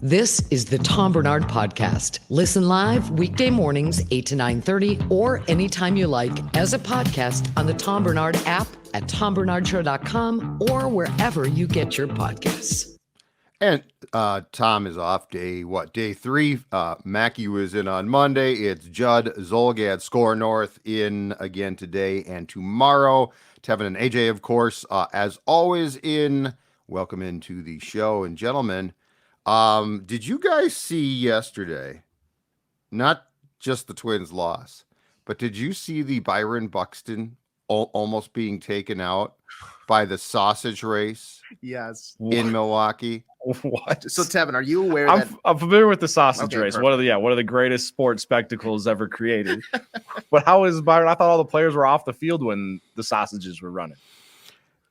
This is the Tom Barnard Podcast. Listen live weekday mornings, 8 to 9:30, or anytime you like as a podcast on the Tom Barnard app at tombarnardshow.com or wherever you get your podcasts. And Tom is off day 3. Mackie was in on Monday. It's Judd, Zulgad, SKOR North in again today and tomorrow. Tevin and AJ, of course, as always in. Welcome into the show. And gentlemen, did you guys see yesterday, not just the Twins' loss, but did you see the Buron Buxton almost being taken out by the sausage race? Yes. In Milwaukee? What? So Tevin, are you aware I'm familiar with the sausage race. Perfect. One of the greatest sports spectacles ever created. But how is Byron? I thought all the players were off the field when the sausages were running.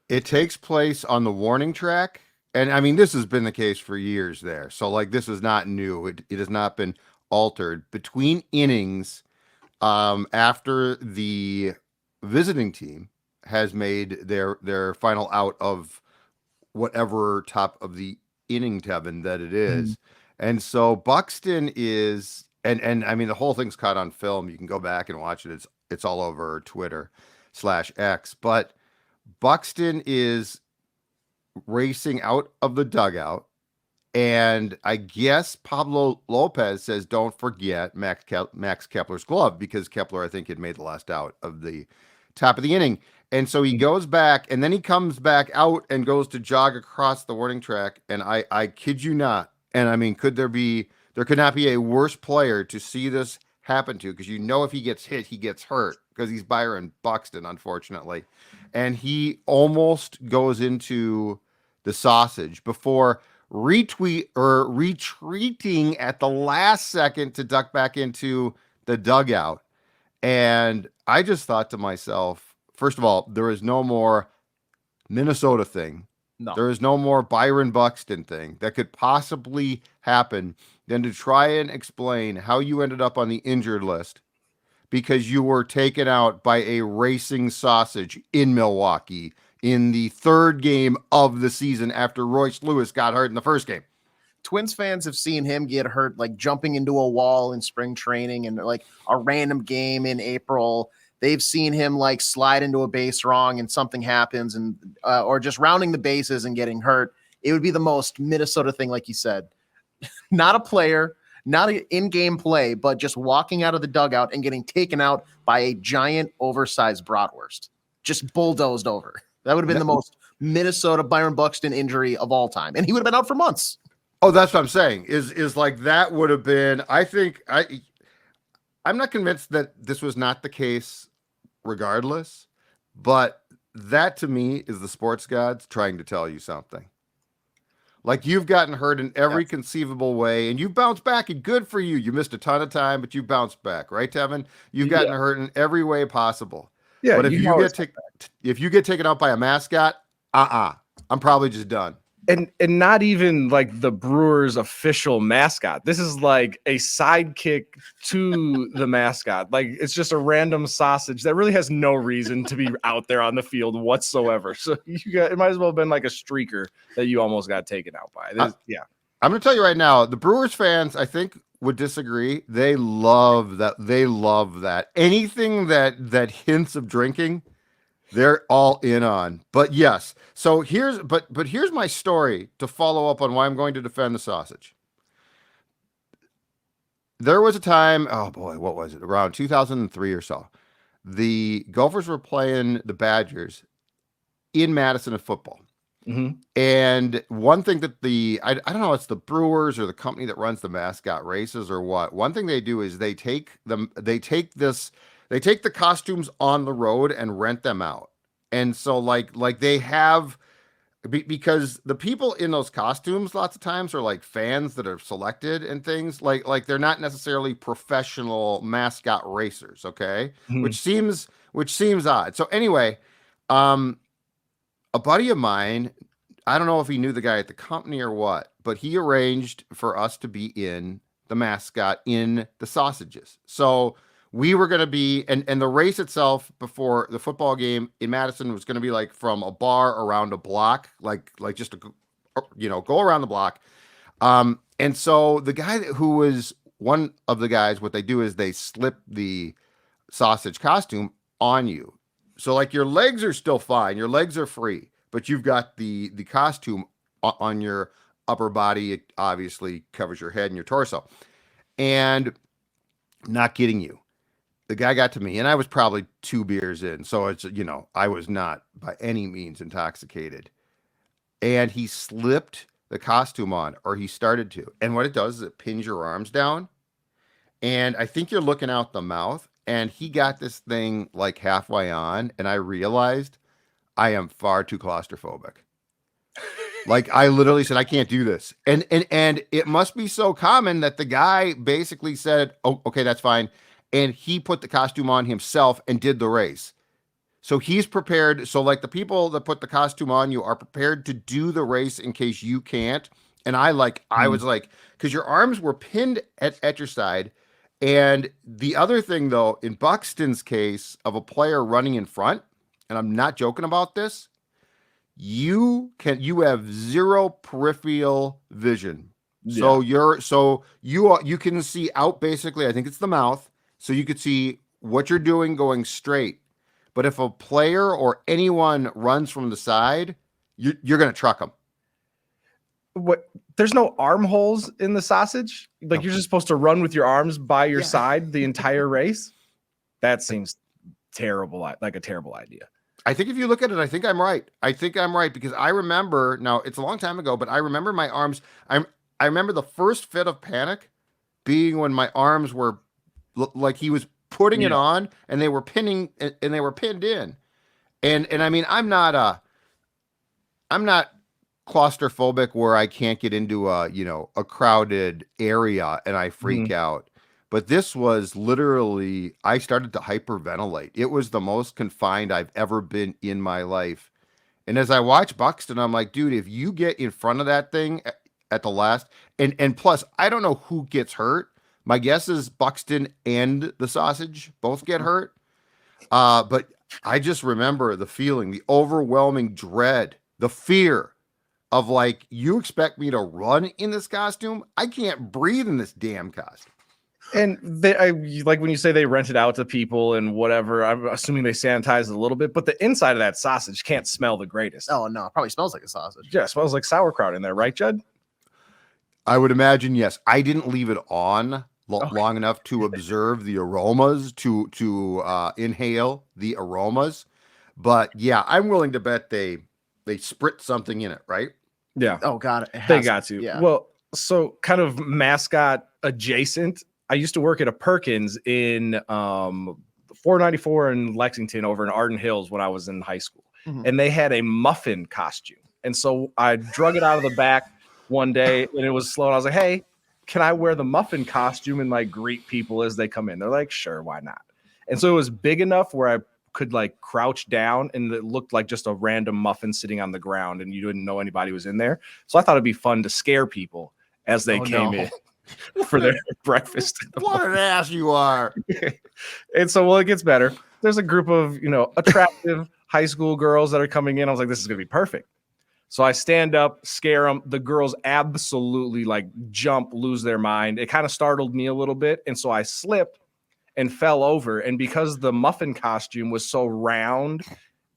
It takes place on the warning track. And I mean, this has been the case for years there. So like, this is not new. It has not been altered between innings. After the visiting team has made their final out of whatever top of the inning, Tevin, that it is. And so Buxton is, and I mean, the whole thing's caught on film. You can go back and watch it. It's all over Twitter/X, but Buxton is racing out of the dugout. And I guess Pablo Lopez says, don't forget Max Kepler's glove, because Kepler, I think, had made the last out of the top of the inning. And so he goes back, and then he comes back out and goes to jog across the warning track. And I kid you not. And I mean, there could not be a worse player to see this happen to, because you know if he gets hit, he gets hurt, because he's Buron Buxton, unfortunately. And he almost goes into the sausage before retreating at the last second to duck back into the dugout. And I just thought to myself, first of all, there is no more Minnesota thing. No. There is no more Buron Buxton thing that could possibly happen than to try and explain how you ended up on the injured list because you were taken out by a racing sausage in Milwaukee in the third game of the season after Royce Lewis got hurt in the first game. Twins fans have seen him get hurt, like jumping into a wall in spring training and like a random game in April. They've seen him like slide into a base wrong and something happens, and or just rounding the bases and getting hurt. It would be the most Minnesota thing, like you said. Not a player, not an in-game play, but just walking out of the dugout and getting taken out by a giant, oversized bratwurst. Just bulldozed over. That would have been the most Minnesota Buron Buxton injury of all time, and he would have been out for months. Oh, that's what I'm saying. Is like that would have been. I think I'm not convinced that this was not the case, regardless. But that to me is the sports gods trying to tell you something. Like, you've gotten hurt in every conceivable way, and you bounced back, and good for you. You missed a ton of time, but you bounced back, right, Tevin? You've gotten hurt in every way possible. Yeah, but if you get taken out by a mascot, I'm probably just done. And not even like the Brewers' official mascot. This is like a sidekick to the mascot. Like, it's just a random sausage that really has no reason to be out there on the field whatsoever. So it might as well have been like a streaker that you almost got taken out by. I'm going to tell you right now, the Brewers fans, I think, would disagree. They love that. They love that. Anything that hints of drinking, they're all in on. But yes, so here's my story to follow up on why I'm going to defend the sausage. There was a time, oh boy, what was it? Around 2003 or so. The Gophers were playing the Badgers in Madison at football. Mm-hmm. And one thing that I don't know, it's the Brewers or the company that runs the mascot races or what. One thing they do is they take the costumes on the road and rent them out. And so like they have, because the people in those costumes lots of times are like fans that are selected and things like they're not necessarily professional mascot racers. Okay. Mm-hmm. Which seems odd. So anyway, a buddy of mine, I don't know if he knew the guy at the company or what, but he arranged for us to be in the mascot in the sausages. So we were going to be, and the race itself before the football game in Madison was going to be like from a bar around a block, like just to, go around the block. And so the guy who was one of the guys, what they do is they slip the sausage costume on you. So like your legs are still fine, your legs are free, but you've got the costume on your upper body. It obviously covers your head and your torso. And not kidding you, the guy got to me, and I was probably 2 beers in, so it's, I was not by any means intoxicated. And he slipped the costume on, or he started to. And what it does is it pins your arms down, and I think you're looking out the mouth. And he got this thing like halfway on, and I realized I am far too claustrophobic. Like I literally said, I can't do this. And it must be so common that the guy basically said, "Oh, okay, that's fine." And he put the costume on himself and did the race. So he's prepared. So like the people that put the costume on you are prepared to do the race in case you can't. And I was like, because your arms were pinned at your side. And the other thing, though, in Buxton's case of a player running in front, and I'm not joking about this, you have zero peripheral vision. Yeah. So you can see out basically, I think it's the mouth, so you could see what you're doing going straight. But if a player or anyone runs from the side, you're going to truck them. What? There's no armholes in the sausage? Like you're just supposed to run with your arms by your side the entire race? That seems terrible, like a terrible idea. I think if you look at it, I think I'm right. Because I remember, now it's a long time ago, but I remember my arms. I remember the first fit of panic being when my arms were like he was putting it on and they were pinned in. And I mean, I'm not claustrophobic where I can't get into a crowded area and I freak out. But this was literally, I started to hyperventilate. It was the most confined I've ever been in my life. And as I watch Buxton, I'm like, dude, if you get in front of that thing at the last, and plus, I don't know who gets hurt. My guess is Buxton and the sausage both get hurt. But I just remember the feeling, the overwhelming dread, the fear of like, you expect me to run in this costume? I can't breathe in this damn costume. And like when you say they rent it out to people and whatever, I'm assuming they sanitize it a little bit, but the inside of that sausage can't smell the greatest. Oh no, it probably smells like a sausage. Yeah, it smells like sauerkraut in there, right, Judd? I would imagine, yes. I didn't leave it on long enough to observe the aromas, to inhale the aromas. But yeah, I'm willing to bet they spritz something in it, right? Yeah. Oh god, they got to. Yeah. Well, so kind of mascot adjacent. I used to work at a Perkins in 494 in Lexington over in Arden Hills when I was in high school. And they had a muffin costume. And so I drug it out of the back one day and it was slow. And I was like, hey, can I wear the muffin costume and like greet people as they come in? They're like, sure, why not? And so it was big enough where I could like crouch down and it looked like just a random muffin sitting on the ground and you didn't know anybody was in there. So I thought it'd be fun to scare people as they came in for their breakfast. What an ass you are. And so, well, it gets better. There's a group of, attractive high school girls that are coming in. I was like, this is going to be perfect. So I stand up, scare them. The girls absolutely like jump, lose their mind. It kind of startled me a little bit. And so I slipped and fell over. And because the muffin costume was so round,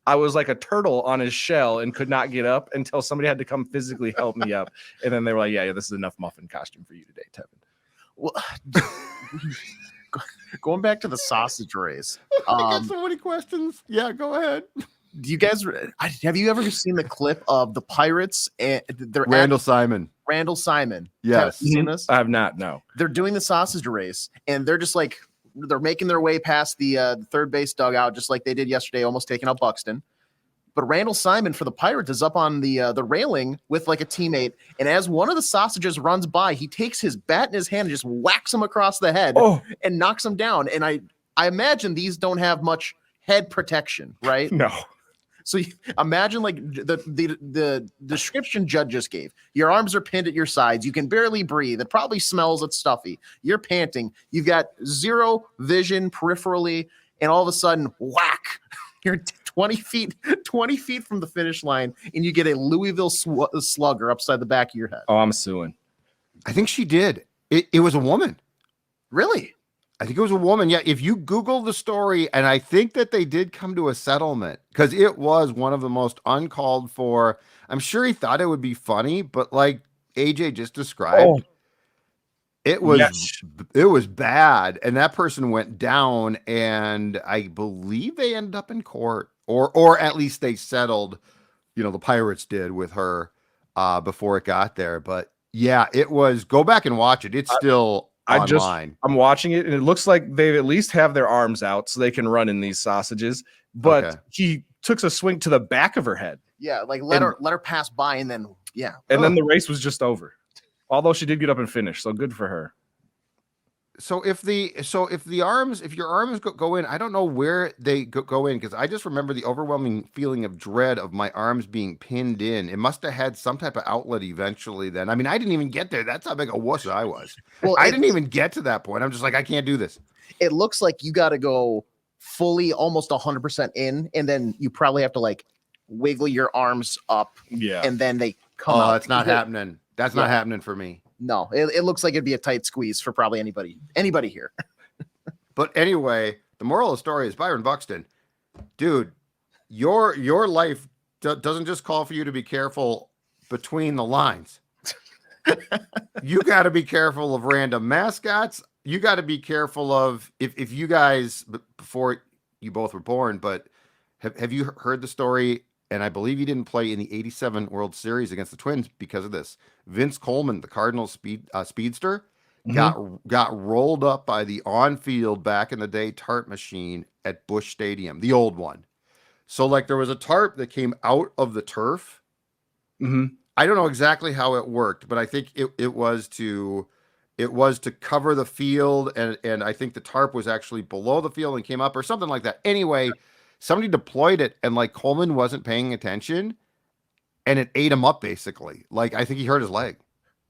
I was like a turtle on his shell and could not get up until somebody had to come physically help me up. And then they were like, yeah, this is enough muffin costume for you today, Tevin. Well, going back to the sausage race. I got so many questions. Yeah, go ahead. Do you guys have you ever seen the clip of the Pirates and Randall Simon? Yes. You seen this? I have not. No. They're doing the sausage race and they're just like, they're making their way past the third base dugout, just like they did yesterday, almost taking out Buxton. But Randall Simon for the Pirates is up on the railing with like a teammate. And as one of the sausages runs by, he takes his bat in his hand and just whacks him across the head and knocks him down. And I imagine these don't have much head protection, right? No. So imagine like the description Judd just gave. Your arms are pinned at your sides. You can barely breathe. It probably smells. It's stuffy. You're panting. You've got zero vision peripherally, and all of a sudden, whack! You're 20 feet from the finish line, and you get a Louisville slugger upside the back of your head. Oh, I'm suing. I think she did. It was a woman. Really? I think it was a woman. Yeah. If you Google the story, and I think that they did come to a settlement because it was one of the most uncalled for. I'm sure he thought it would be funny, but like AJ just described, it was bad. And that person went down, and I believe they ended up in court, or at least they settled, the Pirates did with her before it got there. But yeah, it was, go back and watch it. It's still online. I'm watching it, and it looks like they at least have their arms out so they can run in these sausages. But he took a swing to the back of her head. Yeah, like let her pass by, and then then the race was just over. Although she did get up and finish, so good for her. So if your arms go in, I don't know where they go in, because I just remember the overwhelming feeling of dread of my arms being pinned in. It must have had some type of outlet eventually then. I mean, I didn't even get there. That's how big a wuss I was. Well, I didn't even get to that point. I'm just like, I can't do this. It looks like you got to go fully almost 100% in, and then you probably have to like wiggle your arms up. Yeah. And then they come out. That's not happening. That's not happening for me. No, it looks like it'd be a tight squeeze for probably anybody here. But anyway, the moral of the story is, Buron Buxton, dude, your life doesn't just call for you to be careful between the lines. You got to be careful of random mascots. You got to be careful of, if you guys, before you both were born, but have you heard the story? And I believe he didn't play in the 87 World Series against the Twins because of this. Vince Coleman, the Cardinals speedster, got rolled up by the on-field back in the day tarp machine at Busch Stadium, the old one. So like there was a tarp that came out of the turf. Mm-hmm. I don't know exactly how it worked, but I think it was to cover the field, and I think the tarp was actually below the field and came up or something like that. Anyway, somebody deployed it, and like Coleman wasn't paying attention, and it ate him up basically. Like I think he hurt his leg.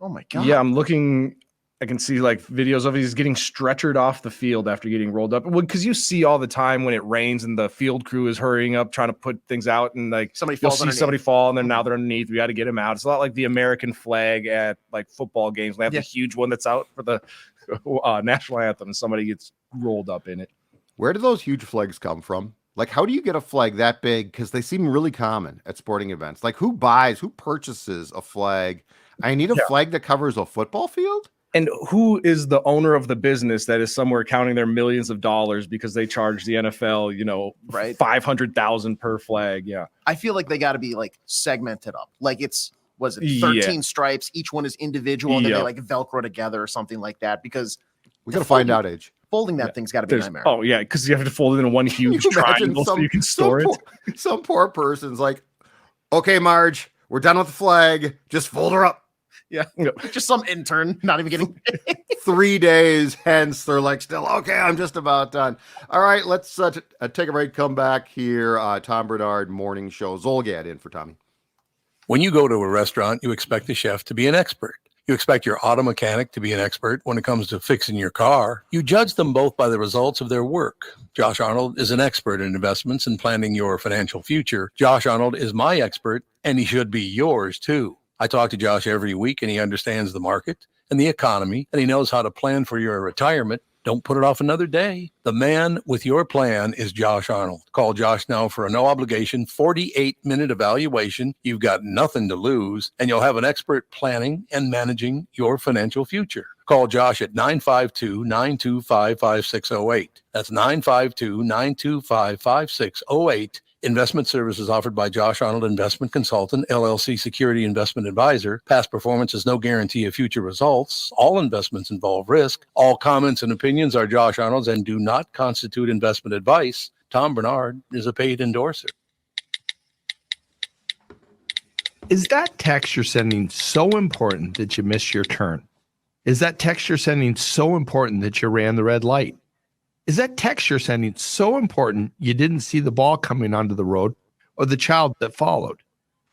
Oh my God. Yeah, I'm looking. I can see like videos of it. He's getting stretchered off the field after getting rolled up. Well, because you see all the time when it rains and the field crew is hurrying up trying to put things out, and like somebody fall, and then now they're underneath. We got to get him out. It's a lot like the American flag at like football games. They have the huge one that's out for the national anthem, and somebody gets rolled up in it. Where do those huge flags come from? Like, how do you get a flag that big? Because they seem really common at sporting events. Like, who purchases a flag? I need a flag that covers a football field? And who is the owner of the business that is somewhere counting their millions of dollars because they charge the NFL, right, $500,000 per flag? Yeah, I feel like they got to be like segmented up. Like was it 13 stripes? Each one is individual, and then they like Velcro together or something like that. Because we got to find out, Age. Folding that thing's got to be a nightmare. Oh yeah, because you have to fold it in one huge triangle so you can store it. Some poor person's like, okay, Marge, we're done with the flag. Just fold her up. Yeah, just some intern not even getting 3 days. Hence, they're like, still okay. I'm just about done. All right, let's take a break. Come back here. Tom Barnard Morning Show. Zulgad in for Tommy. When you go to a restaurant, you expect the chef to be an expert. You expect your auto mechanic to be an expert when it comes to fixing your car. You judge them both by the results of their work. Josh Arnold is an expert in investments and planning your financial future. Josh Arnold is my expert, and he should be yours too. I talk to Josh every week, and he understands the market and the economy, and he knows how to plan for your retirement. Don't put it off another day. The man with your plan is Josh Arnold. Call Josh now for a no-obligation 48-minute evaluation. You've got nothing to lose, and you'll have an expert planning and managing your financial future. Call Josh at 952-925-5608. That's 952-925-5608. Investment services offered by Josh Arnold Investment Consultant, LLC Security Investment Advisor. Past performance is no guarantee of future results. All investments involve risk. All comments and opinions are Josh Arnold's and do not constitute investment advice. Tom Barnard is a paid endorser. Is that text you're sending so important that you missed your turn? Is that text you're sending so important that you ran the red light? Is that text you're sending so important you didn't see the ball coming onto the road or the child that followed?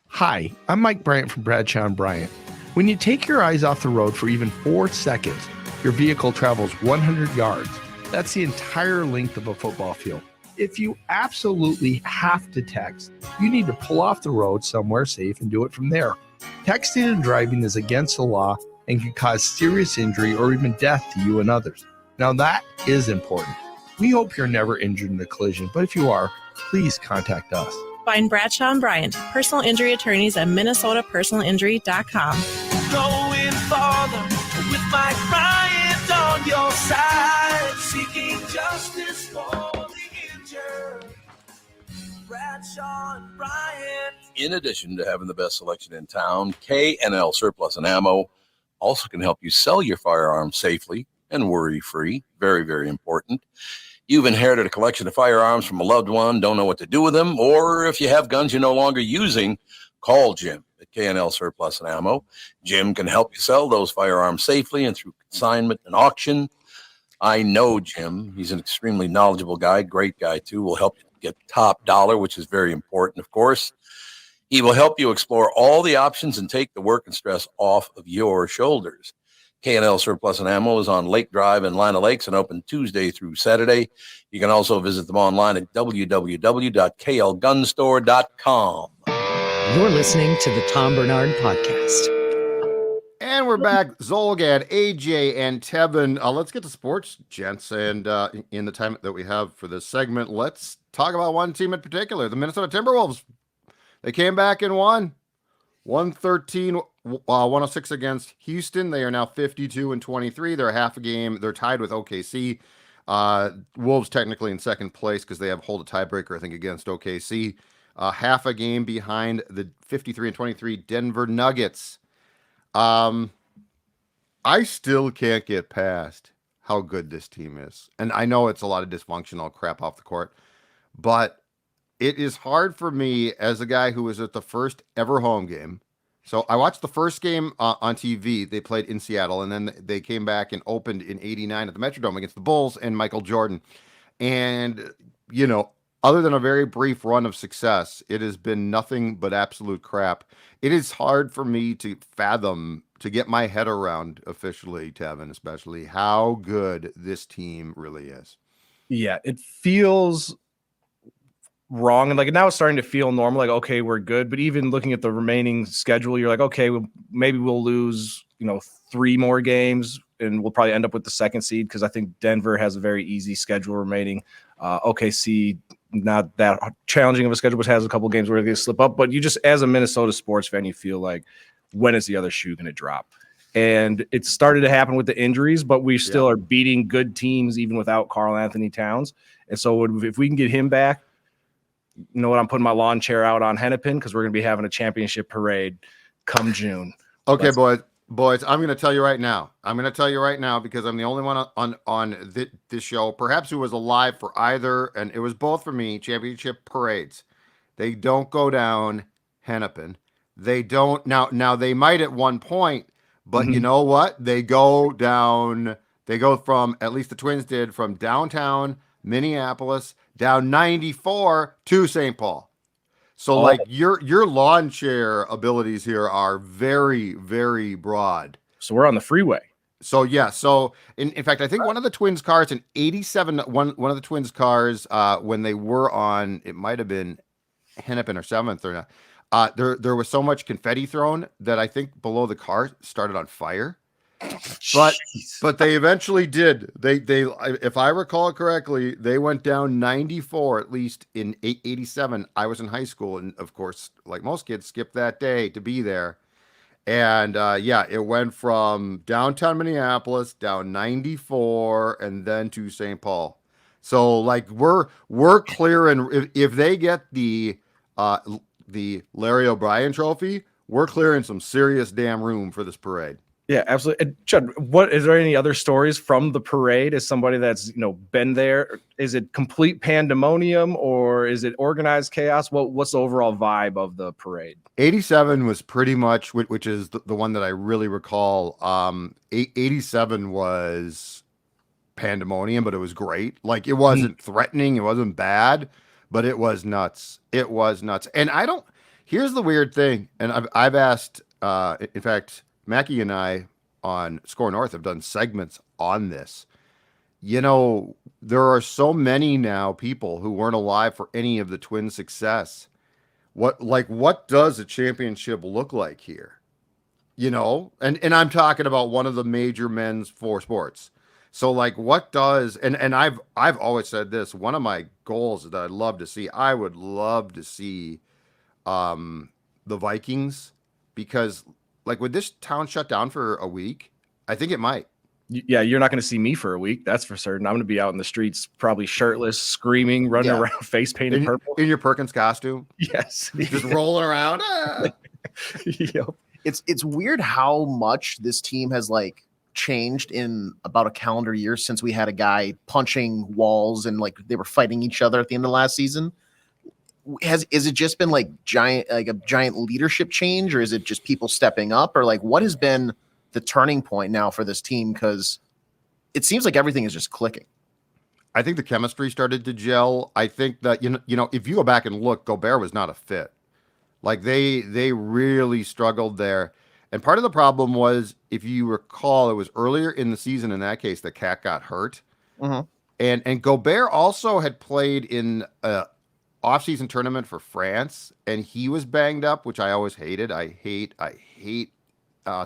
Hi, I'm Mike Bryant from Bradshaw & Bryant. When you take your eyes off the road for even 4 seconds, your vehicle travels 100 yards. That's the entire length of a football field. If you absolutely have to text, you need to pull off the road somewhere safe and do it from there. Texting and driving is against the law and can cause serious injury or even death to you and others. Now that is important. We hope you're never injured in a collision, but if you are, please contact us. Find Bradshaw and Bryant, personal injury attorneys at minnesotapersonalinjury.com. Going farther with Mike Bryant on your side, seeking justice for the injured. Bradshaw and Bryant. In addition to having the best selection in town, K&L Surplus and Ammo also can help you sell your firearms safely and worry-free. Very, very important. You've inherited a collection of firearms from a loved one, don't know what to do with them, or if you have guns you're no longer using, call Jim at K&L Surplus and Ammo. Jim can help you sell those firearms safely and through consignment and auction. I know Jim. He's an extremely knowledgeable guy, great guy too. Will help you get top dollar, which is very important, of course. He will help you explore all the options and take the work and stress off of your shoulders. K&L Surplus and Ammo is on Lake Drive in Lina Lakes and open Tuesday through Saturday. You can also visit them online at www.klgunstore.com. You're listening to the Tom Barnard Podcast. And we're back. Zulgad, AJ, and Tevin. Let's get to sports, gents. And in the time that we have for this segment, let's talk about one team in particular, the Minnesota Timberwolves. They came back and won 113-106 against Houston. They are now 52-23. They're half a game. They're tied with OKC. Wolves technically in second place because they have hold a tiebreaker, I think, against OKC. Half a game behind the 53-23 Denver Nuggets. I still can't get past how good this team is. And I know it's a lot of dysfunctional crap off the court, but it is hard for me as a guy who was at the first ever home game. So I watched the first game on TV. They played in Seattle, and then they came back and opened in '89 at the Metrodome against the Bulls and Michael Jordan. And, you know, other than a very brief run of success, it has been nothing but absolute crap. It is hard for me to fathom, to get my head around officially, Tevin, especially, how good this team really is. Yeah, it feels wrong, and like now it's starting to feel normal, like okay, we're good. But even looking at the remaining schedule, you're like, okay, maybe we'll lose 3 more games and we'll probably end up with the second seed, because I think Denver has a very easy schedule remaining. OKC, not that challenging of a schedule, but has a couple games where they slip up. But you just, as a Minnesota sports fan, you feel like, when is the other shoe going to drop? And it started to happen with the injuries, but we still are beating good teams even without Karl Anthony Towns. And so if we can get him back, you know what, I'm putting my lawn chair out on Hennepin, because we're going to be having a championship parade come June. Okay, boys, I'm going to tell you right now. Because I'm the only one on this show, perhaps who was alive for either, and it was both for me, championship parades. They don't go down Hennepin. They don't. Now they might at one point, but you know what? They go down. They go from, at least the Twins did, from downtown Minneapolis down 94 to St. Paul. So like your lawn chair abilities here are very, very broad. So we're on the freeway. So yeah. So in fact, I think one of the Twins cars in 87, one of the Twins cars, when they were on, it might've been Hennepin or 7th or not, there was so much confetti thrown that I think below the car started on fire. But they eventually did. They if I recall correctly, they went down 94 at least in 87. I was in high school, and of course, like most kids, skipped that day to be there. And it went from downtown Minneapolis down 94 and then to St. Paul. So like we're clearing, if they get the Larry O'Brien Trophy, we're clearing some serious damn room for this parade. Yeah, absolutely. And Judd, what is there any other stories from the parade? As somebody that's been there, is it complete pandemonium or is it organized chaos? What's the overall vibe of the parade? 87 was pretty much, which is the one that I really recall. 87 was pandemonium, but it was great. Like, it wasn't threatening, it wasn't bad, but it was nuts. It was nuts. And here's the weird thing, and I've asked, in fact, Mackie and I on SKOR North have done segments on this. There are so many now people who weren't alive for any of the Twins' success. What does a championship look like here? you know, and I'm talking about one of the major men's four sports. So like what does, and I've always said this, one of my goals that I'd love to see, I would love to see the Vikings, because like would this town shut down for a week? I think it might. Yeah, you're not going to see me for a week. That's for certain. I'm going to be out in the streets, probably shirtless, screaming, running around, face painted purple. In your Perkins costume? Yes. Just rolling around. Yep. It's weird how much this team has like changed in about a calendar year since we had a guy punching walls and like they were fighting each other at the end of last season. Is it just been like a giant leadership change, or is it just people stepping up, or like what has been the turning point now for this team? Because it seems like everything is just clicking. I think the chemistry started to gel. I think that, you know, if you go back and look, Gobert was not a fit. Like they really struggled there. And part of the problem was, if you recall, it was earlier in the season in that case that Cat got hurt. Mm-hmm. And Gobert also had played in a off-season tournament for France, and he was banged up, which I always hated. I hate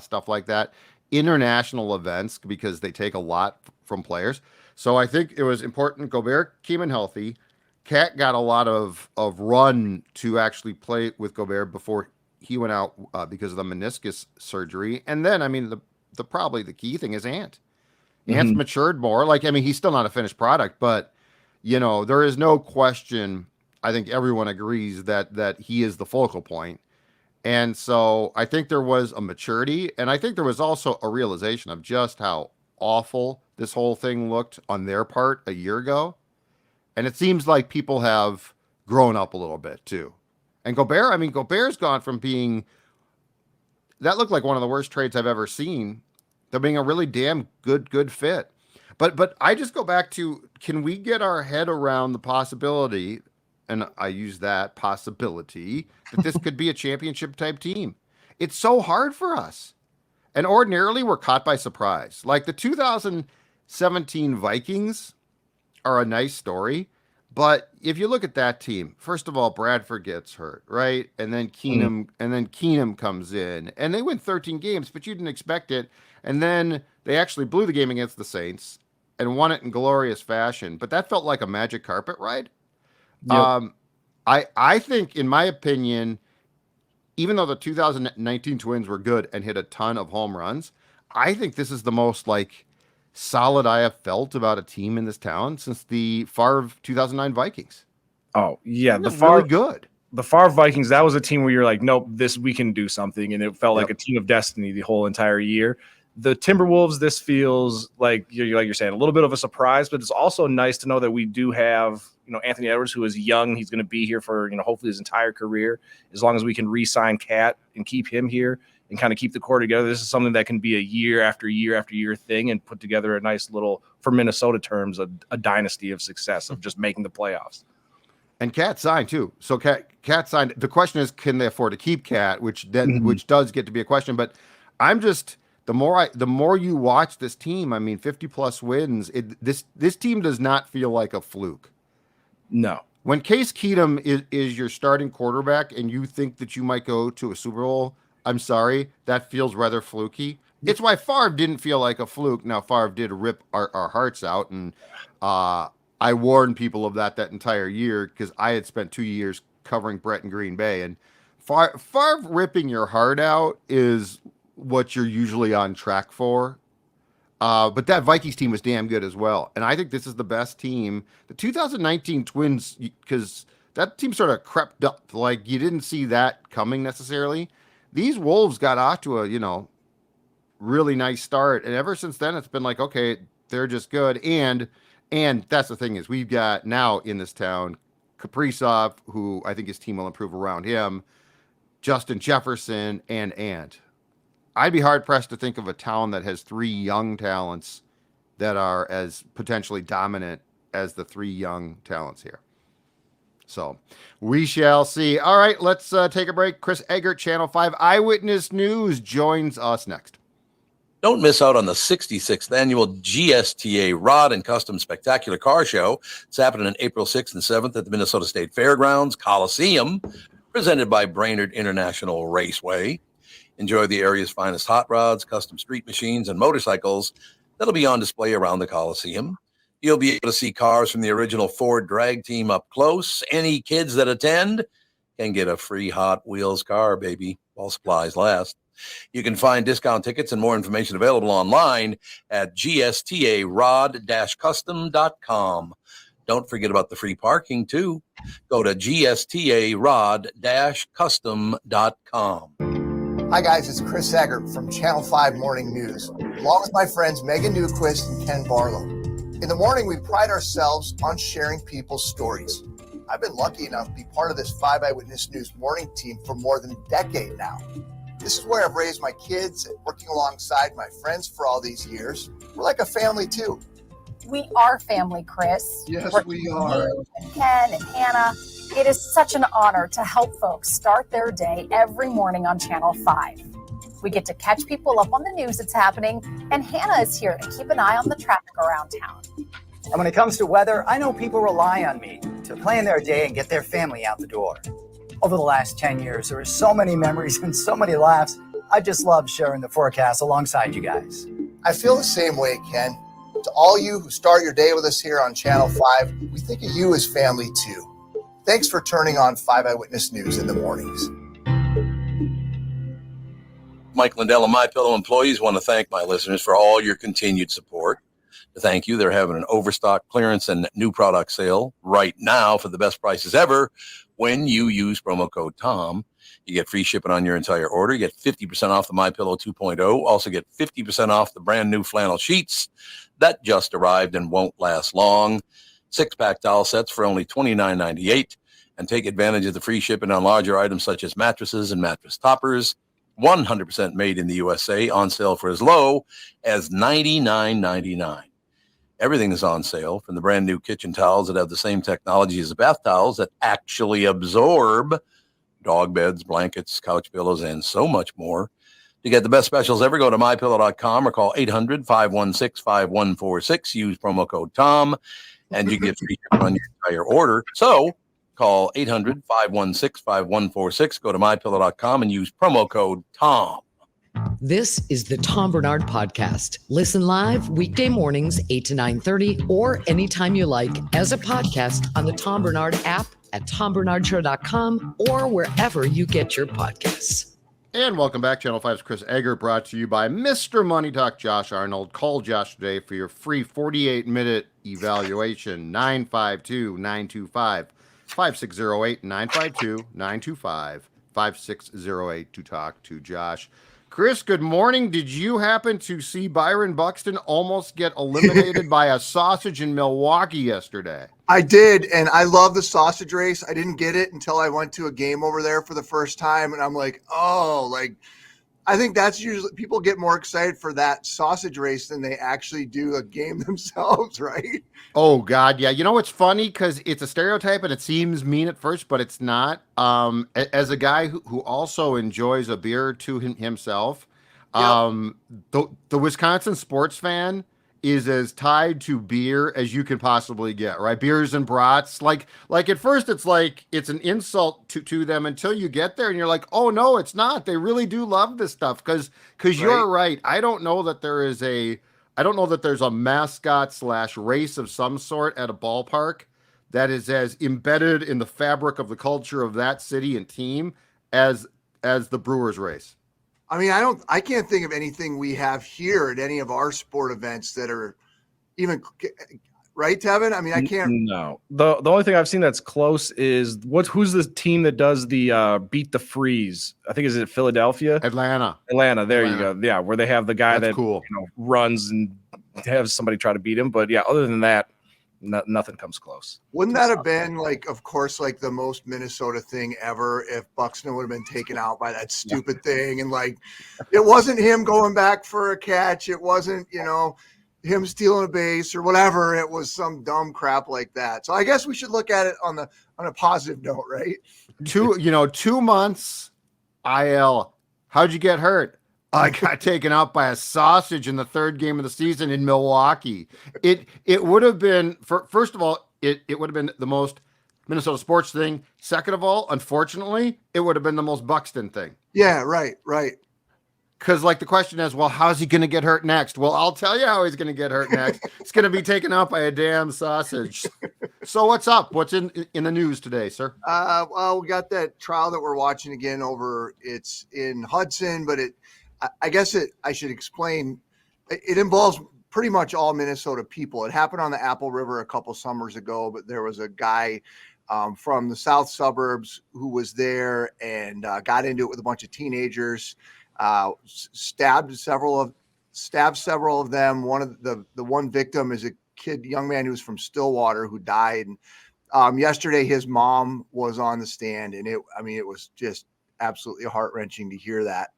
stuff like that. International events, because they take a lot from players. So I think it was important. Gobert came in healthy. Cat got a lot of run to actually play with Gobert before he went out because of the meniscus surgery. And then, I mean, the probably the key thing is Ant. Ant's matured more. Like, I mean, he's still not a finished product, but, you know, there is no question. I think everyone agrees that he is the focal point. And so I think there was a maturity, and I think there was also a realization of just how awful this whole thing looked on their part a year ago. And it seems like people have grown up a little bit too. And Gobert's gone from being, that looked like one of the worst trades I've ever seen, to being a really damn good fit. But I just go back to, can we get our head around the possibility, and I use that possibility, that this could be a championship type team? It's so hard for us. And ordinarily we're caught by surprise. Like the 2017 Vikings are a nice story. But if you look at that team, first of all, Bradford gets hurt, right? And then Keenum comes in, and they win 13 games, but you didn't expect it. And then they actually blew the game against the Saints and won it in glorious fashion. But that felt like a magic carpet ride. Yep. I think, in my opinion, even though the 2019 Twins were good and hit a ton of home runs, I think this is the most like solid I have felt about a team in this town since the Favre 2009 Vikings. Oh yeah, the Favre really good. The Favre Vikings, that was a team where you're like, nope, we can do something, and it felt like a team of destiny the whole entire year. The Timberwolves, this feels like you're saying, a little bit of a surprise, but it's also nice to know that we do have, you know, Anthony Edwards, who is young. He's going to be here for, you know, hopefully his entire career, as long as we can re-sign Cat and keep him here and kind of keep the core together. This is something that can be a year after year after year thing and put together a nice little, for Minnesota terms, a dynasty of success of just making the playoffs. And Cat signed too. So Cat signed. The question is, can they afford to keep Cat, which does get to be a question. But I'm just, the more you watch this team, I mean, 50 plus wins, this team does not feel like a fluke. No. When Case Keenum is your starting quarterback and you think that you might go to a Super Bowl, I'm sorry, that feels rather fluky. It's why Favre didn't feel like a fluke. Now, Favre did rip our hearts out, and I warned people of that entire year because I had spent 2 years covering Brett in Green Bay, and Favre ripping your heart out is what you're usually on track for. But that Vikings team was damn good as well. And I think this is the best team. The 2019 Twins, because that team sort of crept up. Like, you didn't see that coming necessarily. These Wolves got off to a, you know, really nice start. And ever since then, it's been like, okay, they're just good. And that's the thing is, we've got now in this town, Kaprizov, who I think his team will improve around him, Justin Jefferson, and Ant. I'd be hard-pressed to think of a town that has three young talents that are as potentially dominant as the three young talents here. So we shall see. All right, let's take a break. Chris Egert, Channel 5 Eyewitness News, joins us next. Don't miss out on the 66th annual GSTA Rod and Custom Spectacular Car Show. It's happening on April 6th and 7th at the Minnesota State Fairgrounds Coliseum, presented by Brainerd International Raceway. Enjoy the area's finest hot rods, custom street machines, and motorcycles that'll be on display around the Coliseum. You'll be able to see cars from the original Ford drag team up close. Any kids that attend can get a free Hot Wheels car, baby, while supplies last. You can find discount tickets and more information available online at gstarod-custom.com. Don't forget about the free parking, too. Go to gstarod-custom.com. Hi, guys. It's Chris Egert from Channel 5 Morning News, along with my friends Megan Newquist and Ken Barlow. In the morning, we pride ourselves on sharing people's stories. I've been lucky enough to be part of this 5 Eyewitness News morning team for more than a decade now. This is where I've raised my kids and working alongside my friends for all these years. We're like a family, too. We are family, Chris. Yes, Working we with are. you and Ken and Hannah. It is such an honor to help folks start their day every morning on Channel 5. We get to catch people up on the news that's happening, and Hannah is here to keep an eye on the traffic around town. And when it comes to weather, I know people rely on me to plan their day and get their family out the door. Over the last 10 years, there are so many memories and so many laughs. I just love sharing the forecast alongside you guys. I feel the same way, Ken. To all you who start your day with us here on Channel 5, we think of you as family, too. Thanks for turning on 5 Eyewitness News in the mornings. Mike Lindell and MyPillow employees want to thank my listeners for all your continued support. To thank you, they're having an overstock clearance and new product sale right now for the best prices ever. When you use promo code TOM, you get free shipping on your entire order. You get 50% off the MyPillow 2.0. Also get 50% off the brand new flannel sheets that just arrived and won't last long. 6-pack towel sets for only $29.98. And take advantage of the free shipping on larger items such as mattresses and mattress toppers. 100% made in the USA, on sale for as low as $99.99. Everything is on sale, from the brand new kitchen towels that have the same technology as the bath towels that actually absorb dog beds, blankets, couch pillows, and so much more. To get the best specials ever, go to mypillow.com or call 800-516-5146. Use promo code TOM, and you get free shipping on your entire order. So call 800-516-5146. Go to mypillow.com and use promo code TOM. This is the Tom Barnard Podcast. Listen live weekday mornings, 8 to 9:30, or anytime you like as a podcast on the Tom Barnard app at tombarnardshow.com or wherever you get your podcasts. And welcome back. Channel 5's Chris Egert, brought to you by Mr. Money Talk Josh Arnold. Call Josh today for your free 48-minute evaluation, 952-925-5608, 952-925-5608 to talk to Josh. Chris, good morning. Did you happen to see Buron Buxton almost get eliminated by a sausage in Milwaukee yesterday? I did, and I love the sausage race. I didn't get it until I went to a game over there for the first time, and I'm like, oh, like, I think that's usually people get more excited for that sausage race than they actually do a game themselves, right? Oh, God, yeah. You know, it's funny because it's a stereotype and it seems mean at first, but it's not. As a guy who also enjoys a beer or two himself, the Wisconsin sports fan is as tied to beer as you can possibly get, right? Beers and brats. Like at first it's like it's an insult to them until you get there and you're like, oh no, it's not. They really do love this stuff because you're right. I don't know that there's a mascot / race of some sort at a ballpark that is as embedded in the fabric of the culture of that city and team as the Brewers race. I mean, I can't think of anything we have here at any of our sport events that are even right, Tevin. I mean, I can't. No, the only thing I've seen that's close is who's the team that does the beat the freeze? I think is it Philadelphia, Atlanta. There you go. Yeah, where they have the guy That's cool. Runs and have somebody try to beat him. But yeah, other than that, nothing comes close. Wouldn't that have been of course, the most Minnesota thing ever if Buxton would have been taken out by that stupid thing? And it wasn't him going back for a catch. It wasn't, him stealing a base or whatever. It was some dumb crap like that. So I guess we should look at it on a positive note, right? 2 months IL. How'd you get hurt? I got taken out by a sausage in the third game of the season in Milwaukee. It would have been, first of all, it would have been the most Minnesota sports thing. Second of all, unfortunately, it would have been the most Buxton thing. Yeah, right. because like the question is, well, how's he going to get hurt next? Well, I'll tell you how he's going to get hurt next. It's going to be taken out by a damn sausage. So what's up? What's in the news today, sir? Well, we got that trial that we're watching again it's in Hudson, but I should explain. It involves pretty much all Minnesota people. It happened on the Apple River a couple summers ago, but there was a guy from the south suburbs who was there and got into it with a bunch of teenagers, stabbed several of them. One of the one victim is a young man who was from Stillwater who died. And yesterday his mom was on the stand, and it was just absolutely heart-wrenching to hear that.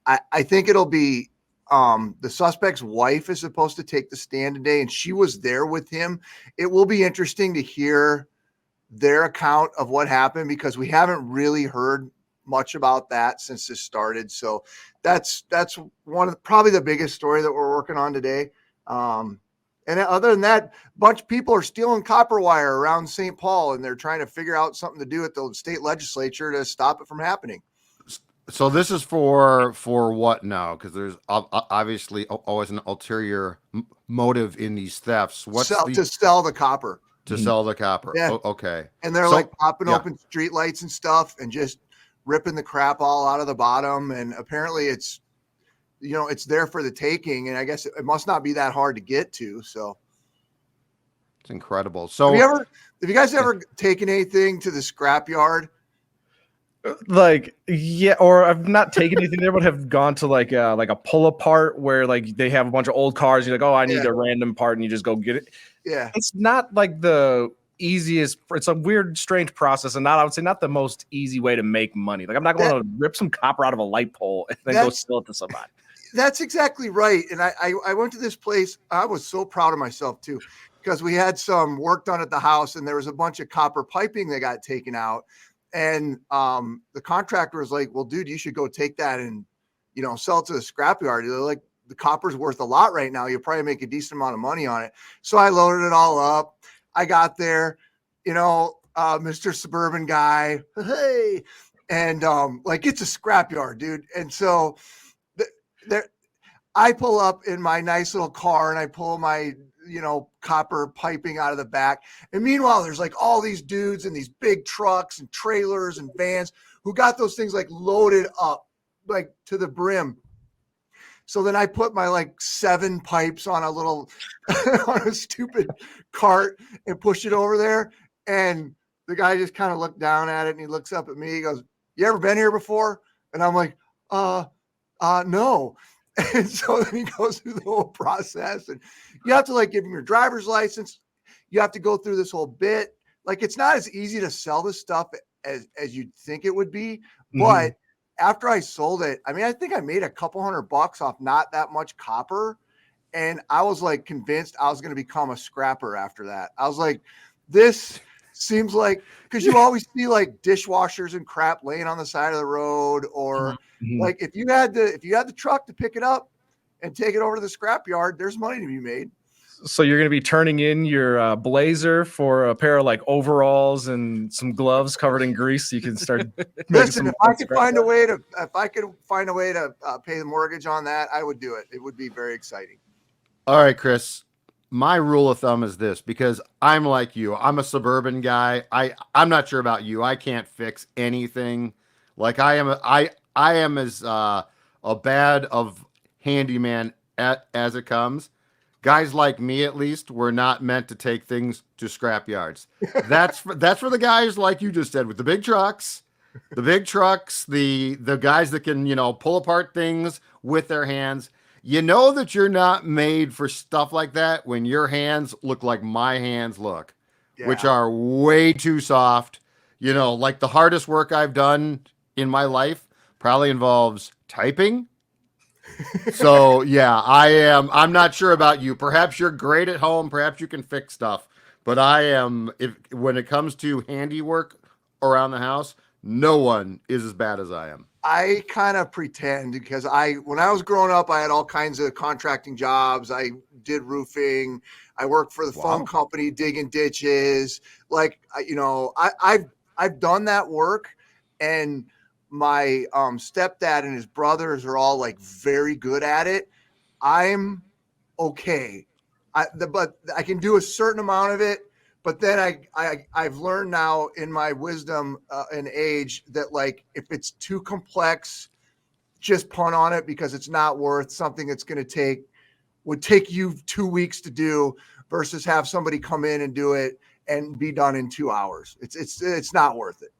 I think it'll be the suspect's wife is supposed to take the stand today, and she was there with him. It will be interesting to hear their account of what happened, because we haven't really heard much about that since this started. So that's one of probably the biggest story that we're working on today. And other than that, a bunch of people are stealing copper wire around St. Paul, and they're trying to figure out something to do at the state legislature to stop it from happening. So this is for what now? Because there's obviously always an ulterior motive in these thefts. To sell the copper. To sell the copper. Yeah. Okay. And they're like popping open street lights and stuff and just ripping the crap all out of the bottom. And apparently it's there for the taking. And I guess it must not be that hard to get to. So it's incredible. So have you guys ever taken anything to the scrapyard? Like, yeah, or I've not taken anything there, but have gone to like a pull apart where like they have a bunch of old cars. You're like, oh, I need a random part, and you just go get it. Yeah, it's not like the easiest. It's a weird, strange process, and I would say not the most easy way to make money. Like, I'm not going to rip some copper out of a light pole and then go sell it to somebody. That's exactly right. And I went to this place. I was so proud of myself too, because we had some work done at the house, and there was a bunch of copper piping that got taken out. And the contractor was like, well, dude, you should go take that and, sell it to the scrapyard. They're like, the copper's worth a lot right now. You'll probably make a decent amount of money on it. So I loaded it all up. I got there, Mr. Suburban guy. Hey. And it's a scrapyard, dude. And so I pull up in my nice little car, and I pull my copper piping out of the back. And meanwhile, there's like all these dudes in these big trucks and trailers and vans who got those things like loaded up like to the brim. So then I put my like 7 pipes on a stupid cart and push it over there. And the guy just kind of looked down at it, and he looks up at me. He goes, "You ever been here before?" And I'm like, no. And so then he goes through the whole process, and you have to like give him your driver's license. You have to go through this whole bit. Like, it's not as easy to sell this stuff as you'd think it would be. Mm-hmm. But after I sold it, I think I made a couple $100 off not that much copper. And I was like convinced I was going to become a scrapper after that. I was like, this seems like, because you always see like dishwashers and crap laying on the side of the road, or like if you had the truck to pick it up and take it over to the scrapyard, there's money to be made. So you're going to be turning in your blazer for a pair of like overalls and some gloves covered in grease, so you can start. Listen, if I could find a way to pay the mortgage on that, I would do it. It would be very exciting. All right, Chris. My rule of thumb is this, because I'm like you. I'm a suburban guy. I'm not sure about you. I can't fix anything. Like I am as a bad of handyman as it comes. Guys like me, at least, were not meant to take things to scrap yards. That's for the guys like you just said, with the big trucks, the guys that can, pull apart things with their hands. You know that you're not made for stuff like that when your hands look like my hands look, which are way too soft. Like the hardest work I've done in my life probably involves typing. So yeah, I'm not sure about you. Perhaps you're great at home. Perhaps you can fix stuff, but when it comes to handiwork around the house, no one is as bad as I am. I kind of pretend, because when I was growing up, I had all kinds of contracting jobs. I did roofing. I worked for the phone company, digging ditches. Like, I've done that work, and my stepdad and his brothers are all like very good at it. I'm okay. But I can do a certain amount of it. But then I've learned now in my wisdom and age that like if it's too complex, just punt on it because it's not worth something that's going to would take you 2 weeks to do versus have somebody come in and do it and be done in 2 hours. It's not worth it.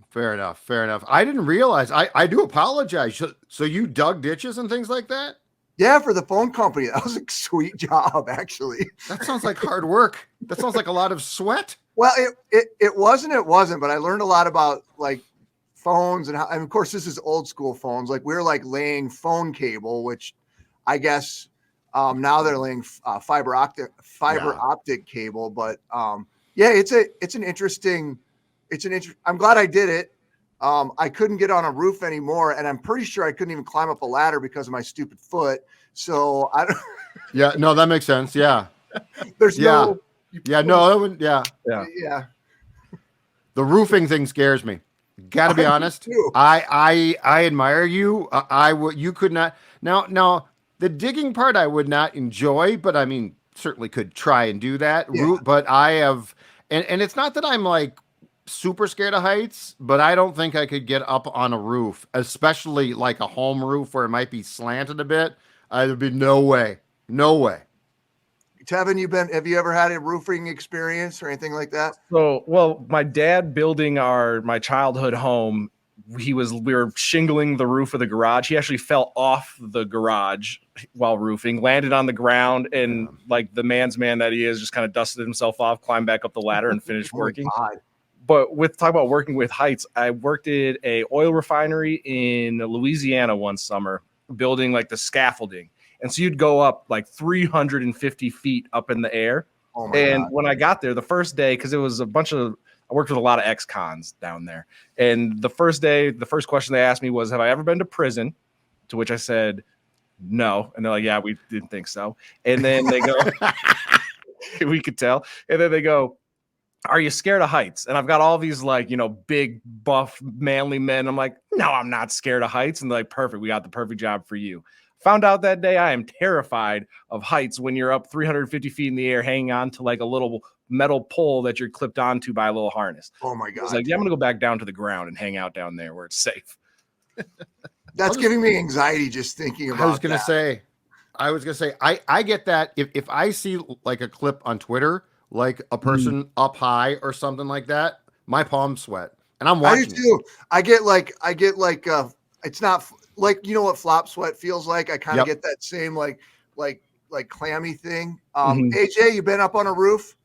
Fair enough. Fair enough. I didn't realize. I do apologize. So you dug ditches and things like that? Yeah, for the phone company. That was a sweet job, actually. That sounds like hard work. That sounds like a lot of sweat. Well, it wasn't, but I learned a lot about like phones and of course this is old school phones. Like we're like laying phone cable, which I guess now they're laying fiber optic cable. But yeah, it's an interesting. I'm glad I did it. I couldn't get on a roof anymore, and I'm pretty sure I couldn't even climb up a ladder because of my stupid foot. So I don't. Yeah, no, that makes sense. Yeah. There's no. Yeah, no, that would, yeah. Yeah. The roofing thing scares me. Got to be honest. I admire you. You could not. Now the digging part I would not enjoy, but I mean certainly could try and do that. Yeah. But I have, and it's not that I'm like super scared of heights, but I don't think I could get up on a roof, especially like a home roof where it might be slanted a bit. There'd be no way. Tevin, have you ever had a roofing experience or anything like that? So, well, my dad building my childhood home, we were shingling the roof of the garage. He actually fell off the garage while roofing, landed on the ground, and like the man's man that he is, just kind of dusted himself off, climbed back up the ladder, and finished working. God. But talk about working with heights, I worked at a oil refinery in Louisiana one summer, building like the scaffolding. And so you'd go up like 350 feet up in the air. Oh my and God. When I got there the first day, because it was I worked with a lot of ex-cons down there. And the first day, the first question they asked me was, have I ever been to prison? To which I said, no. And they're like, yeah, we didn't think so. And then they go, we could tell. And then they go, are you scared of heights? And I've got all these like, big, buff, manly men. I'm like, no, I'm not scared of heights. And they're like, perfect. We got the perfect job for you. Found out that day I am terrified of heights when you're up 350 feet in the air, hanging on to like a little metal pole that you're clipped onto by a little harness. Oh my God. It's like, yeah, I'm going to go back down to the ground and hang out down there where it's safe. That's giving me anxiety just thinking about I was gonna say, I get that if I see like a clip on Twitter, like a person up high or something like that, my palms sweat, and I'm watching. I do too. I get like it's not like what flop sweat feels like. I kind of get that same like clammy thing. AJ, you been up on a roof?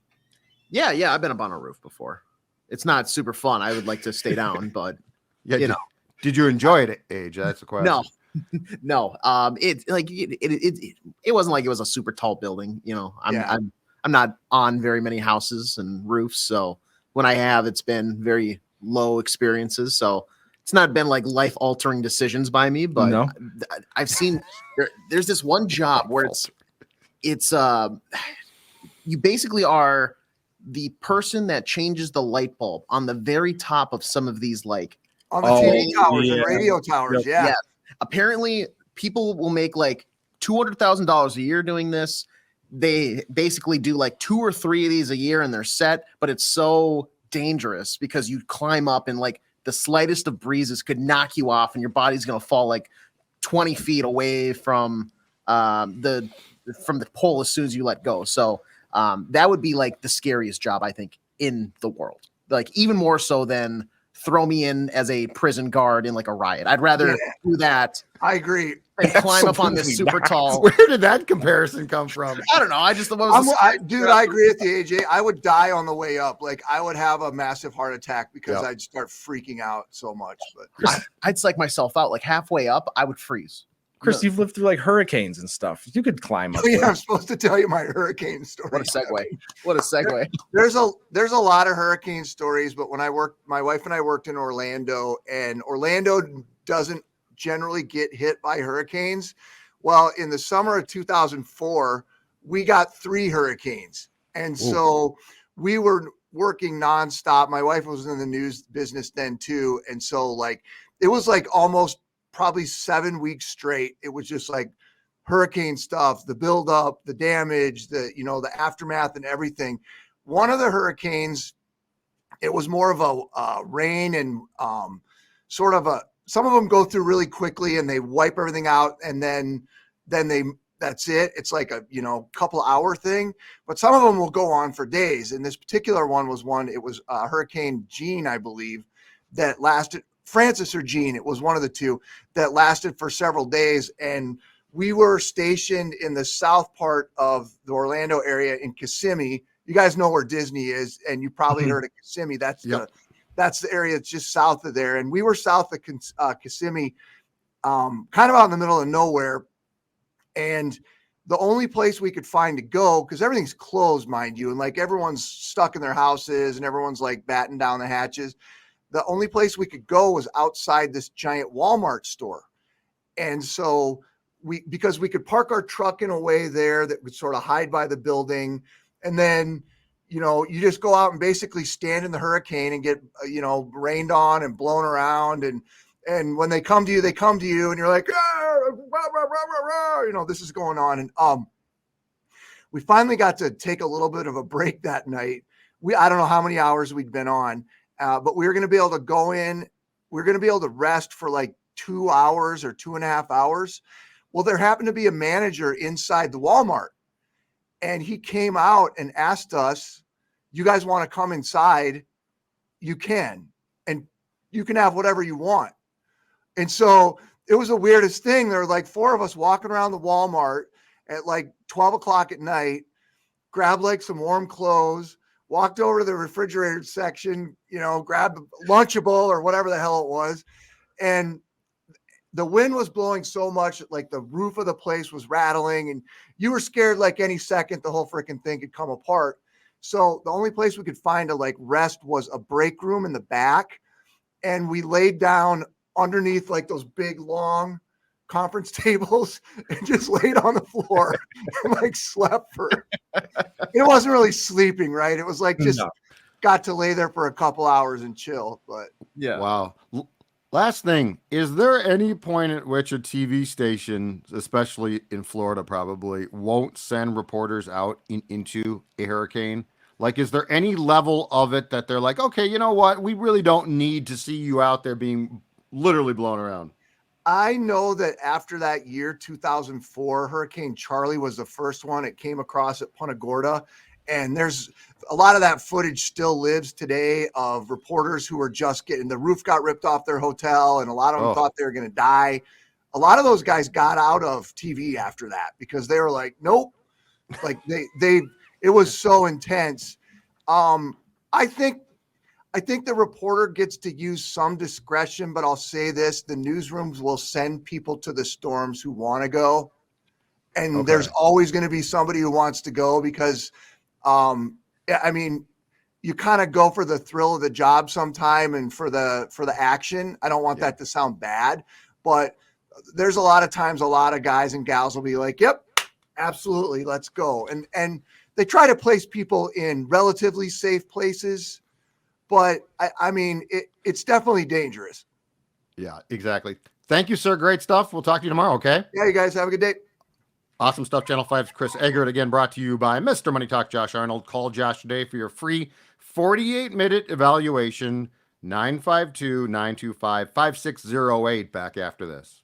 Yeah, I've been up on a roof before. It's not super fun. I would like to stay down, but yeah, did you enjoy it, AJ? That's the question. No. It wasn't like it was a super tall building. I'm not on very many houses and roofs, so when I have, it's been very low experiences. So it's not been like life altering decisions by me, but I've seen there's this one job where it's you basically are the person that changes the light bulb on the very top of some of these like on the TV towers and radio towers. Yeah. Apparently people will make like $200,000 a year doing this. They basically do like 2 or 3 of these a year and they're set, but it's so dangerous because you climb up and like the slightest of breezes could knock you off and your body's going to fall like 20 feet away from the pole as soon as you let go. So that would be like the scariest job, I think, in the world. Like even more so than throw me in as a prison guard in like a riot. I'd rather do that. I agree. And climb up on this super tall. Where did that comparison come from? I don't know. I agree with you, AJ. I would die on the way up. Like I would have a massive heart attack because I'd start freaking out so much. But I'd psych myself out. Like halfway up, I would freeze. Chris, you've lived through like hurricanes and stuff. You could climb up. I'm supposed to tell you my hurricane story. What a segue. There's a lot of hurricane stories, but when my wife and I worked in Orlando, and Orlando doesn't generally get hit by hurricanes. Well, in the summer of 2004, we got 3 hurricanes. And so we were working nonstop. My wife was in the news business then too. And so like it was like almost probably 7 weeks straight. It was just like hurricane stuff, the buildup, the damage, the aftermath and everything. One of the hurricanes, it was more of a rain and sort of some of them go through really quickly and they wipe everything out. And then that's it. It's like a, couple hour thing, but some of them will go on for days. And this particular one was it was Hurricane Jean, I believe, that lasted, Francis or Jean. It was one of the two that lasted for several days. And we were stationed in the south part of the Orlando area in Kissimmee. You guys know where Disney is, and you probably heard of Kissimmee. That's the area that's just south of there. And we were south of Kissimmee, kind of out in the middle of nowhere. And the only place we could find to go, because everything's closed, mind you, and like everyone's stuck in their houses and everyone's like batten down the hatches. The only place we could go was outside this giant Walmart store. And so because we could park our truck in a way there that would sort of hide by the building. And then, you just go out and basically stand in the hurricane and get, rained on and blown around. And when they come to you, and you're like, this is going on. And we finally got to take a little bit of a break that night. I don't know how many hours we'd been on, but we were going to be able to go in. We're going to be able to rest for like 2 hours or 2.5 hours. Well, there happened to be a manager inside the Walmart, and he came out and asked us, you guys want to come inside? You can, and you can have whatever you want. And so it was the weirdest thing. There were like 4 of us walking around the Walmart at like 12 o'clock at night, grabbed like some warm clothes, walked over to the refrigerator section, grabbed a Lunchable or whatever the hell it was. And the wind was blowing so much that like the roof of the place was rattling, and you were scared like any second the whole freaking thing could come apart. So the only place we could find to like rest was a break room in the back. And we laid down underneath like those big long conference tables and just laid on the floor and like slept it wasn't really sleeping, right? It was like just got to lay there for a couple hours and chill. But yeah. Wow. Last thing, is there any point at which a TV station, especially in Florida probably, won't send reporters out into a hurricane? Like, is there any level of it that they're like, okay, you know what? We really don't need to see you out there being literally blown around. I know that after that year, 2004, Hurricane Charlie was the first one. It came across at Punta Gorda. And there's a lot of that footage still lives today of reporters who were just the roof got ripped off their hotel, and a lot of them thought they were going to die. A lot of those guys got out of TV after that because they were like, nope. Like it was so intense. I think the reporter gets to use some discretion, but I'll say this, the newsrooms will send people to the storms who want to go. And there's always going to be somebody who wants to go because, you kind of go for the thrill of the job sometime and for the action. I don't want that to sound bad, but there's a lot of times a lot of guys and gals will be like, yep, absolutely, let's go. And they try to place people in relatively safe places, but it's definitely dangerous. Yeah, exactly. Thank you, sir. Great stuff. We'll talk to you tomorrow. Okay. Yeah, you guys have a good day. Awesome stuff. Channel 5's Chris Egert, again brought to you by Mr. Money Talk Josh Arnold. Call Josh today for your free 48-minute evaluation, 952-925-5608. Back after this.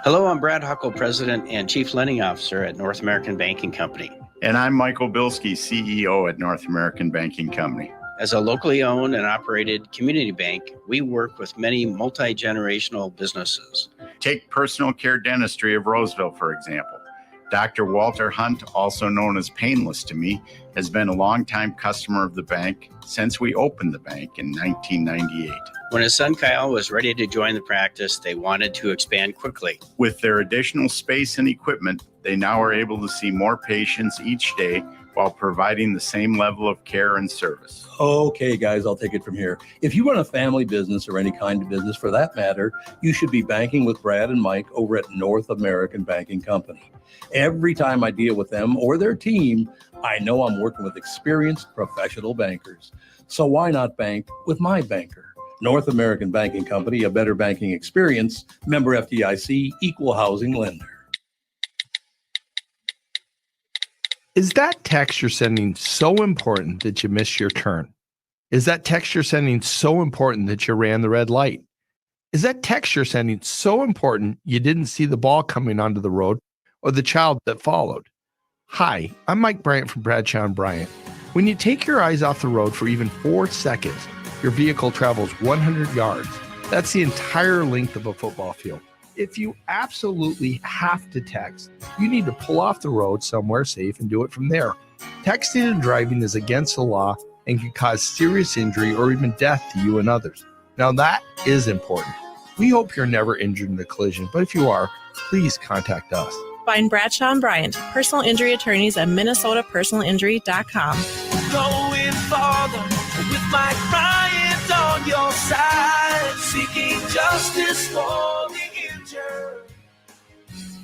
Hello, I'm Brad Huckle, President and Chief Lending Officer at North American Banking Company. And I'm Michael Bilski, CEO at North American Banking Company. As a locally owned and operated community bank, we work with many multi-generational businesses. Take Personal Care Dentistry of Roseville, for example. Dr. Walter Hunt, also known as Painless to Me, has been a longtime customer of the bank since we opened the bank in 1998. When his son Kyle was ready to join the practice, they wanted to expand quickly. With their additional space and equipment, they now are able to see more patients each day while providing the same level of care and service. Okay, guys, I'll take it from here. If you run a family business or any kind of business for that matter, you should be banking with Brad and Mike over at North American Banking Company. Every time I deal with them or their team, I know I'm working with experienced professional bankers. So why not bank with my banker? North American Banking Company, a better banking experience. Member FDIC, equal housing lender. Is that text you're sending so important that you missed your turn? Is that text you're sending so important that you ran the red light? Is that text you're sending so important you didn't see the ball coming onto the road or the child that followed? Hi, I'm Mike Bryant from Bradshaw and Bryant. When you take your eyes off the road for even 4 seconds, your vehicle travels 100 yards. That's the entire length of a football field. If you absolutely have to text, you need to pull off the road somewhere safe and do it from there. Texting and driving is against the law and can cause serious injury or even death to you and others. Now that is important. We hope you're never injured in a collision, but if you are, please contact us. Find Bradshaw and Bryant, personal injury attorneys at minnesotapersonalinjury.com. Going farther with Mike Bryant on your side, seeking justice for the injured.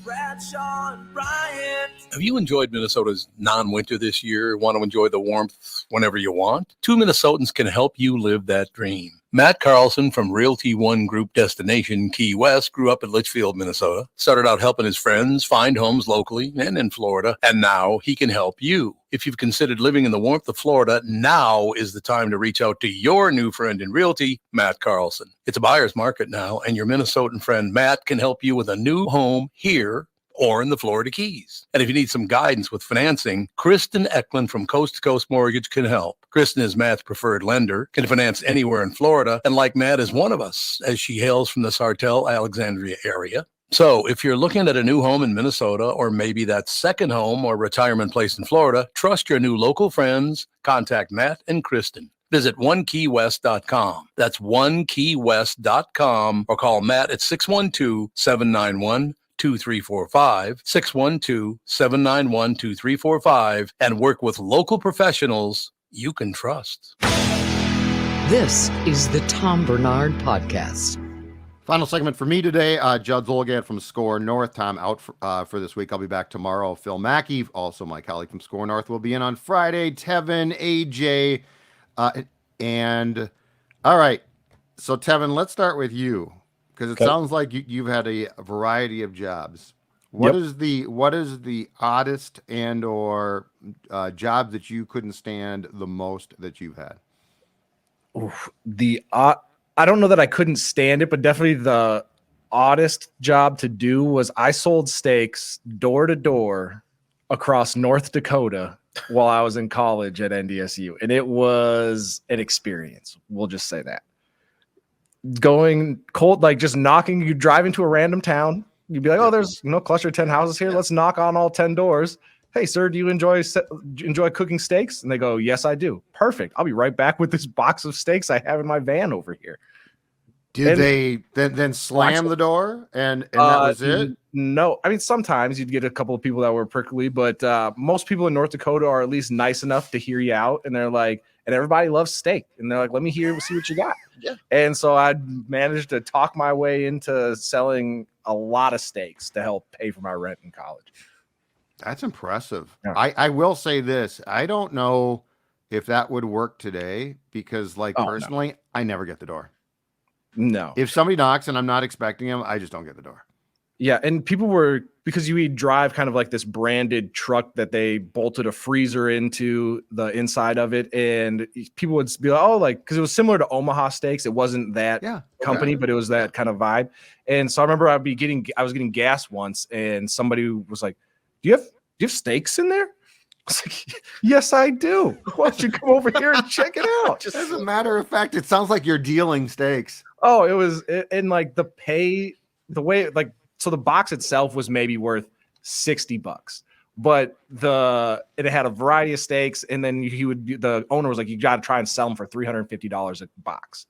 Bradshaw and Bryant. Have you enjoyed Minnesota's non-winter this year? Want to enjoy the warmth whenever you want? 2 Minnesotans can help you live that dream. Matt Carlson from Realty One Group Destination Key West grew up in Litchfield, Minnesota, started out helping his friends find homes locally and in Florida, and now he can help you. If you've considered living in the warmth of Florida, now is the time to reach out to your new friend in Realty, Matt Carlson. It's a buyer's market now, and your Minnesotan friend Matt can help you with a new home here or in the Florida Keys. And if you need some guidance with financing, Kristen Eklund from Coast to Coast Mortgage can help. Kristen is Matt's preferred lender, can finance anywhere in Florida, and like Matt is one of us, as she hails from the Sartell, Alexandria area. So if you're looking at a new home in Minnesota, or maybe that second home or retirement place in Florida, trust your new local friends. Contact Matt and Kristen. Visit onekeywest.com. That's onekeywest.com, or call Matt at 612-791-2345, 612-791-2345, and work with local professionals you can trust. This is the Tom Barnard Podcast. Final segment for me today. Judd Zulgad from SKOR North. Tom out for this week. I'll be back tomorrow. Phil Mackey, also my colleague from SKOR North, will be in on Friday. Tevin, AJ, and all right. So Tevin, let's start with you, because it sounds like you've had a variety of jobs. What is the oddest and or job that you couldn't stand the most that you've had? I don't know that I couldn't stand it, but definitely the oddest job to do was I sold steaks door to door across North Dakota while I was in college at NDSU, and it was an experience. We'll just say that. Going cold, like just knocking, you drive into a random town. You'd be like, oh, there's cluster of 10 houses here. Let's knock on all 10 doors. Hey, sir, do you enjoy cooking steaks? And they go, yes, I do. Perfect. I'll be right back with this box of steaks I have in my van over here. Did they then slam the door and that was it? No. I mean, sometimes you'd get a couple of people that were prickly, but most people in North Dakota are at least nice enough to hear you out. And they're like, and everybody loves steak. And they're like, let me see what you got. Yeah. And so I managed to talk my way into selling a lot of steaks to help pay for my rent in college. That's impressive. Yeah. I will say this. I don't know if that would work today because, personally, no. I never get the door. No. If somebody knocks and I'm not expecting them, I just don't get the door. Yeah, and people were, because you would drive kind of like this branded truck that they bolted a freezer into the inside of it, and people would be like, because it was similar to Omaha Steaks. It wasn't that company, but it was that kind of vibe. And so I remember I was getting gas once, and somebody was like, do you have steaks in there? I was like, yes, I do. Why don't you come over here and check it out? Just as a matter of fact, it sounds like you're dealing steaks. Oh, it was in like the pay, the way, like, so the box itself was maybe worth $60, but it had a variety of steaks. And then the owner was like, you got to try and sell them for $350 a box.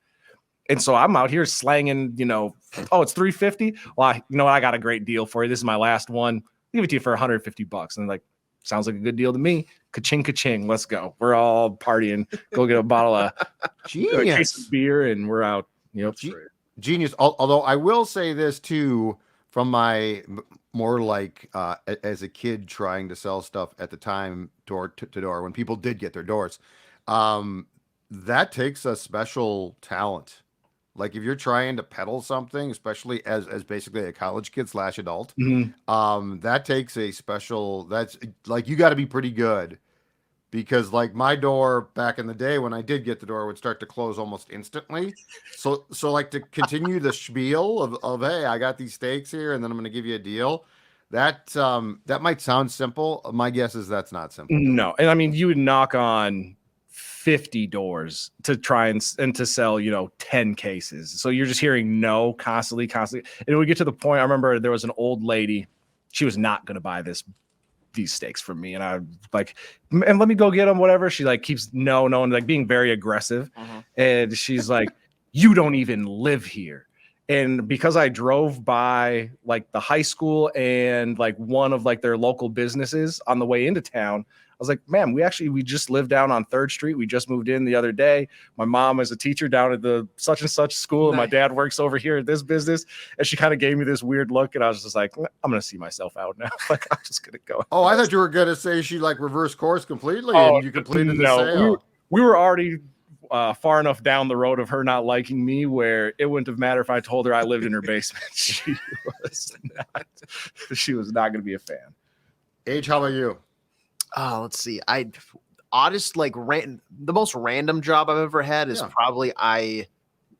And so I'm out here slanging, oh, it's $350. Well, you know what? I got a great deal for you. This is my last one. I'll give it to you for $150. And like, sounds like a good deal to me. Ka-ching, ka-ching. Let's go. We're all partying. Go get a bottle of a case of beer and we're out. Yep. Genius. Although I will say this too, from my more like as a kid trying to sell stuff at the time door to door when people did get their doors, that takes a special talent. Like if you're trying to peddle something, especially as basically a college kid / adult, that takes a special. That's like you got to be pretty good, because like my door back in the day when I did get the door would start to close almost instantly. So like to continue the spiel of hey, I got these steaks here, and then I'm going to give you a deal. That might sound simple. My guess is that's not simple. No, and I mean you would knock on 50 doors to try and to sell 10 cases, so you're just hearing no constantly, and it would get to the point. I remember there was an old lady, she was not going to buy these steaks from me, and I like, and let me go get them, whatever. She like keeps no and like being very aggressive, and she's like, you don't even live here. And because I drove by like the high school and like one of like their local businesses on the way into town, I was like, ma'am, we just live down on 3rd Street. We just moved in the other day. My mom is a teacher down at the such and such school. And my dad works over here at this business. And she kind of gave me this weird look. And I was just like, I'm going to see myself out now. Like, I'm just going to go. Oh, I thought you were going to say she like reversed course completely and you completed the sale. We were already far enough down the road of her not liking me where it wouldn't have mattered if I told her I lived in her basement. She was not going to be a fan. H, how about you? Let's see. The most random job I've ever had is probably I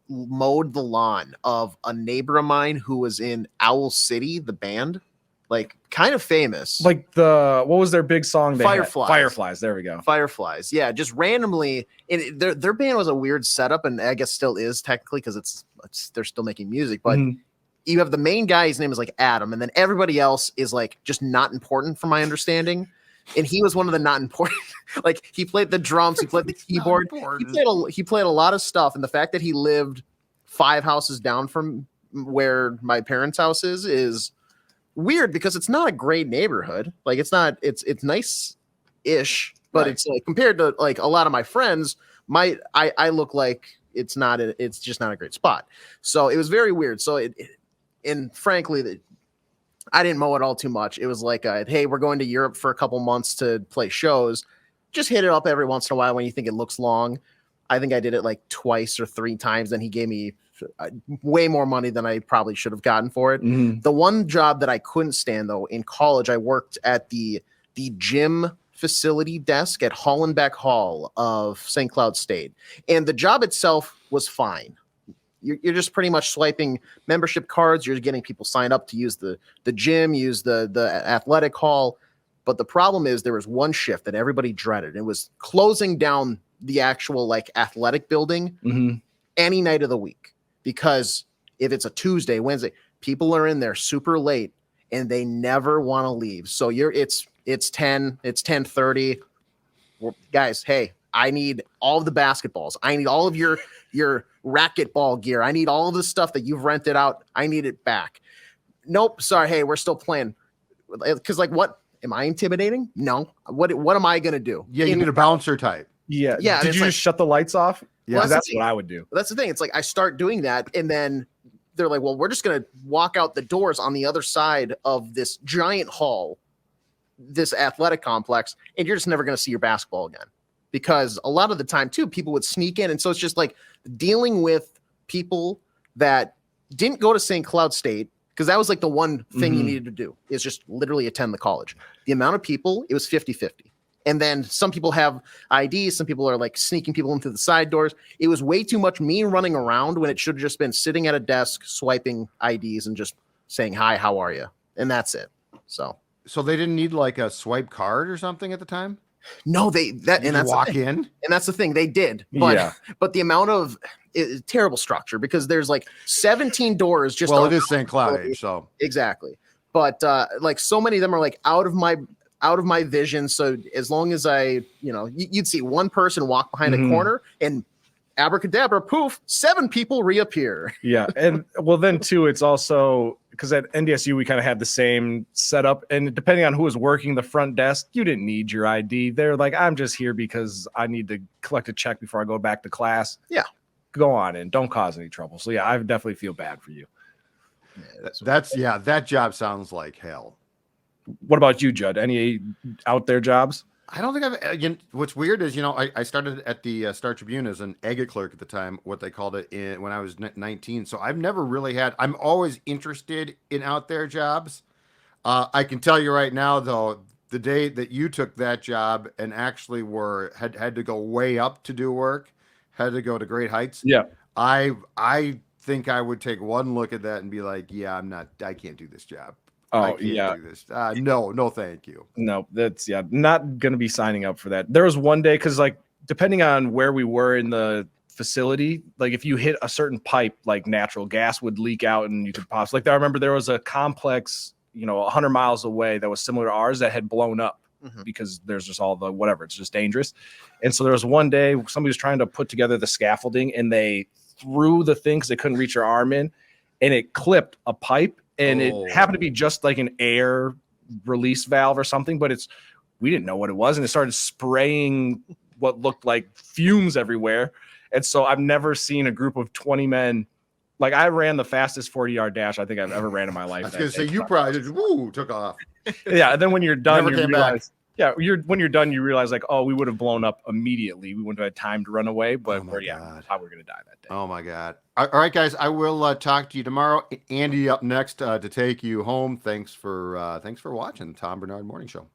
mowed the lawn of a neighbor of mine who was in Owl City, the band, like kind of famous. Like what was their big song? Fireflies. Fireflies. There we go. Fireflies. Yeah, just randomly. And their band was a weird setup, and I guess still is technically because it's they're still making music, but. You have the main guy, his name is like Adam, and then everybody else is like just not important from my understanding. And he was one of the not important. Like he played the drums, he played the keyboard, he played a lot of stuff. And the fact that he lived 5 houses down from where my parents' house is weird because it's not a great neighborhood. Like it's nice-ish, but it's like compared to like a lot of my friends, I look like it's just not a great spot. So it was very weird. So and frankly, I didn't mow it all too much. It was like, hey, we're going to Europe for a couple months to play shows. Just hit it up every once in a while when you think it looks long. I think I did it like 2 or 3 times. And he gave me way more money than I probably should have gotten for it. The one job that I couldn't stand, though, in college, I worked at the gym facility desk at Hollenbeck Hall of St. Cloud State. And the job itself was fine. You're just pretty much swiping membership cards. You're getting people signed up to use the gym, use the athletic hall. But the problem is there was one shift that everybody dreaded. It was closing down the actual like athletic building any night of the week. Because if it's a Tuesday, Wednesday, people are in there super late and they never want to leave. So it's 10:30. Well, guys, hey, I need all of the basketballs. I need all of your racquetball gear. I need all of the stuff that you've rented out. I need it back. Nope. Sorry. Hey, we're still playing. Because like, what am I intimidating? No. What am I going to do? Yeah. You need a bouncer type. Yeah. Did you just shut the lights off? Yeah. Well, that's what I would do. That's the thing. It's like, I start doing that. And then they're like, well, we're just going to walk out the doors on the other side of this giant hall, this athletic complex. And you're just never going to see your basketball again. Because a lot of the time, too, people would sneak in. And so it's just like dealing with people that didn't go to St. Cloud State, because that was like the one thing you needed to do is just literally attend the college. The amount of people, it was 50-50. And then some people have IDs. Some people are like sneaking people into the side doors. It was way too much me running around when it should have just been sitting at a desk, swiping IDs and just saying, hi, how are you? And that's it. So they didn't need like a swipe card or something at the time? No, that's walk in, and that's the thing they did. But the amount of terrible structure because there's like 17 doors. Just it is St. Cloud, so exactly. But like so many of them are like out of my vision. So as long as you'd see one person walk behind a corner and abracadabra, poof, 7 people reappear. Yeah, and well, then too, it's also. Because at NDSU, we kind of had the same setup. And depending on who was working the front desk, you didn't need your ID. They're like, I'm just here because I need to collect a check before I go back to class. Yeah. Go on in. Don't cause any trouble. So, yeah, I definitely feel bad for you. That job sounds like hell. What about you, Judd? Any out there jobs? I don't think what's weird is, I started at the Star Tribune as an Egert clerk at the time, what they called it when I was 19. So I've never really I'm always interested in out there jobs. I can tell you right now, though, the day that you took that job and actually had to go way up to do work, had to go to great heights. Yeah. I think I would take one look at that and be like, yeah, I can't do this job. I can't do this. No, thank you. No, that's not going to be signing up for that. There was one day, because like depending on where we were in the facility, like if you hit a certain pipe, like natural gas would leak out and you could pop. Like I remember there was a complex, 100 miles away that was similar to ours that had blown up because there's just all the whatever. It's just dangerous. And so there was one day somebody was trying to put together the scaffolding and they threw the thing because they couldn't reach their arm in, and it clipped a pipe. And it happened to be just like an air release valve or something, but we didn't know what it was. And it started spraying what looked like fumes everywhere. And so I've never seen a group of 20 men. Like I ran the fastest 40-yard dash I think I've ever ran in my life. I was going to say, you probably just took off. Yeah. And then when you're done, Never you came realize, back. yeah, when you're done, you realize like, we would have blown up immediately. We wouldn't have had time to run away, but we're probably going to die that day. Oh my God. All right, guys, I will talk to you tomorrow. Andy up next to take you home. Thanks for watching the Tom Barnard Morning Show.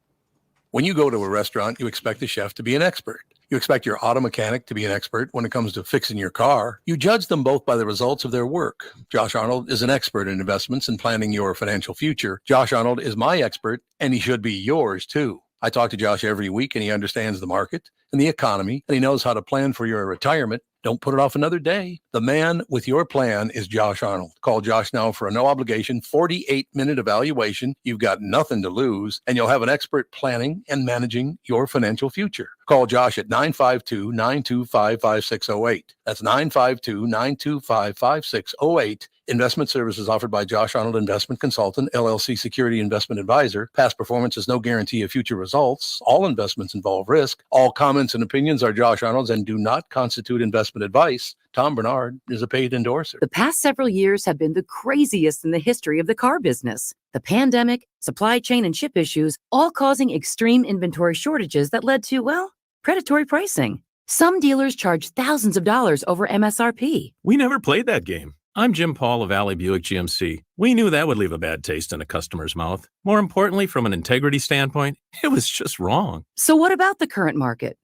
When you go to a restaurant, you expect the chef to be an expert. You expect your auto mechanic to be an expert when it comes to fixing your car. You judge them both by the results of their work. Josh Arnold is an expert in investments and planning your financial future. Josh Arnold is my expert, and he should be yours too. I talk to Josh every week, and he understands the market and the economy, and he knows how to plan for your retirement. Don't put it off another day. The man with your plan is Josh Arnold. Call Josh now for a no-obligation 48-minute evaluation. You've got nothing to lose, and you'll have an expert planning and managing your financial future. Call Josh at 952-925-5608. That's 952-925-5608. Investment services offered by Josh Arnold Investment Consultant, LLC Security Investment Advisor. Past performance is no guarantee of future results. All investments involve risk. All comments and opinions are Josh Arnold's and do not constitute investment advice. Tom Barnard is a paid endorser. The past several years have been the craziest in the history of the car business. The pandemic, supply chain and chip issues, all causing extreme inventory shortages that led to, predatory pricing. Some dealers charge thousands of dollars over MSRP. We never played that game. I'm Jim Paul of Valley Buick GMC. We knew that would leave a bad taste in a customer's mouth. More importantly, from an integrity standpoint, it was just wrong. So what about the current market?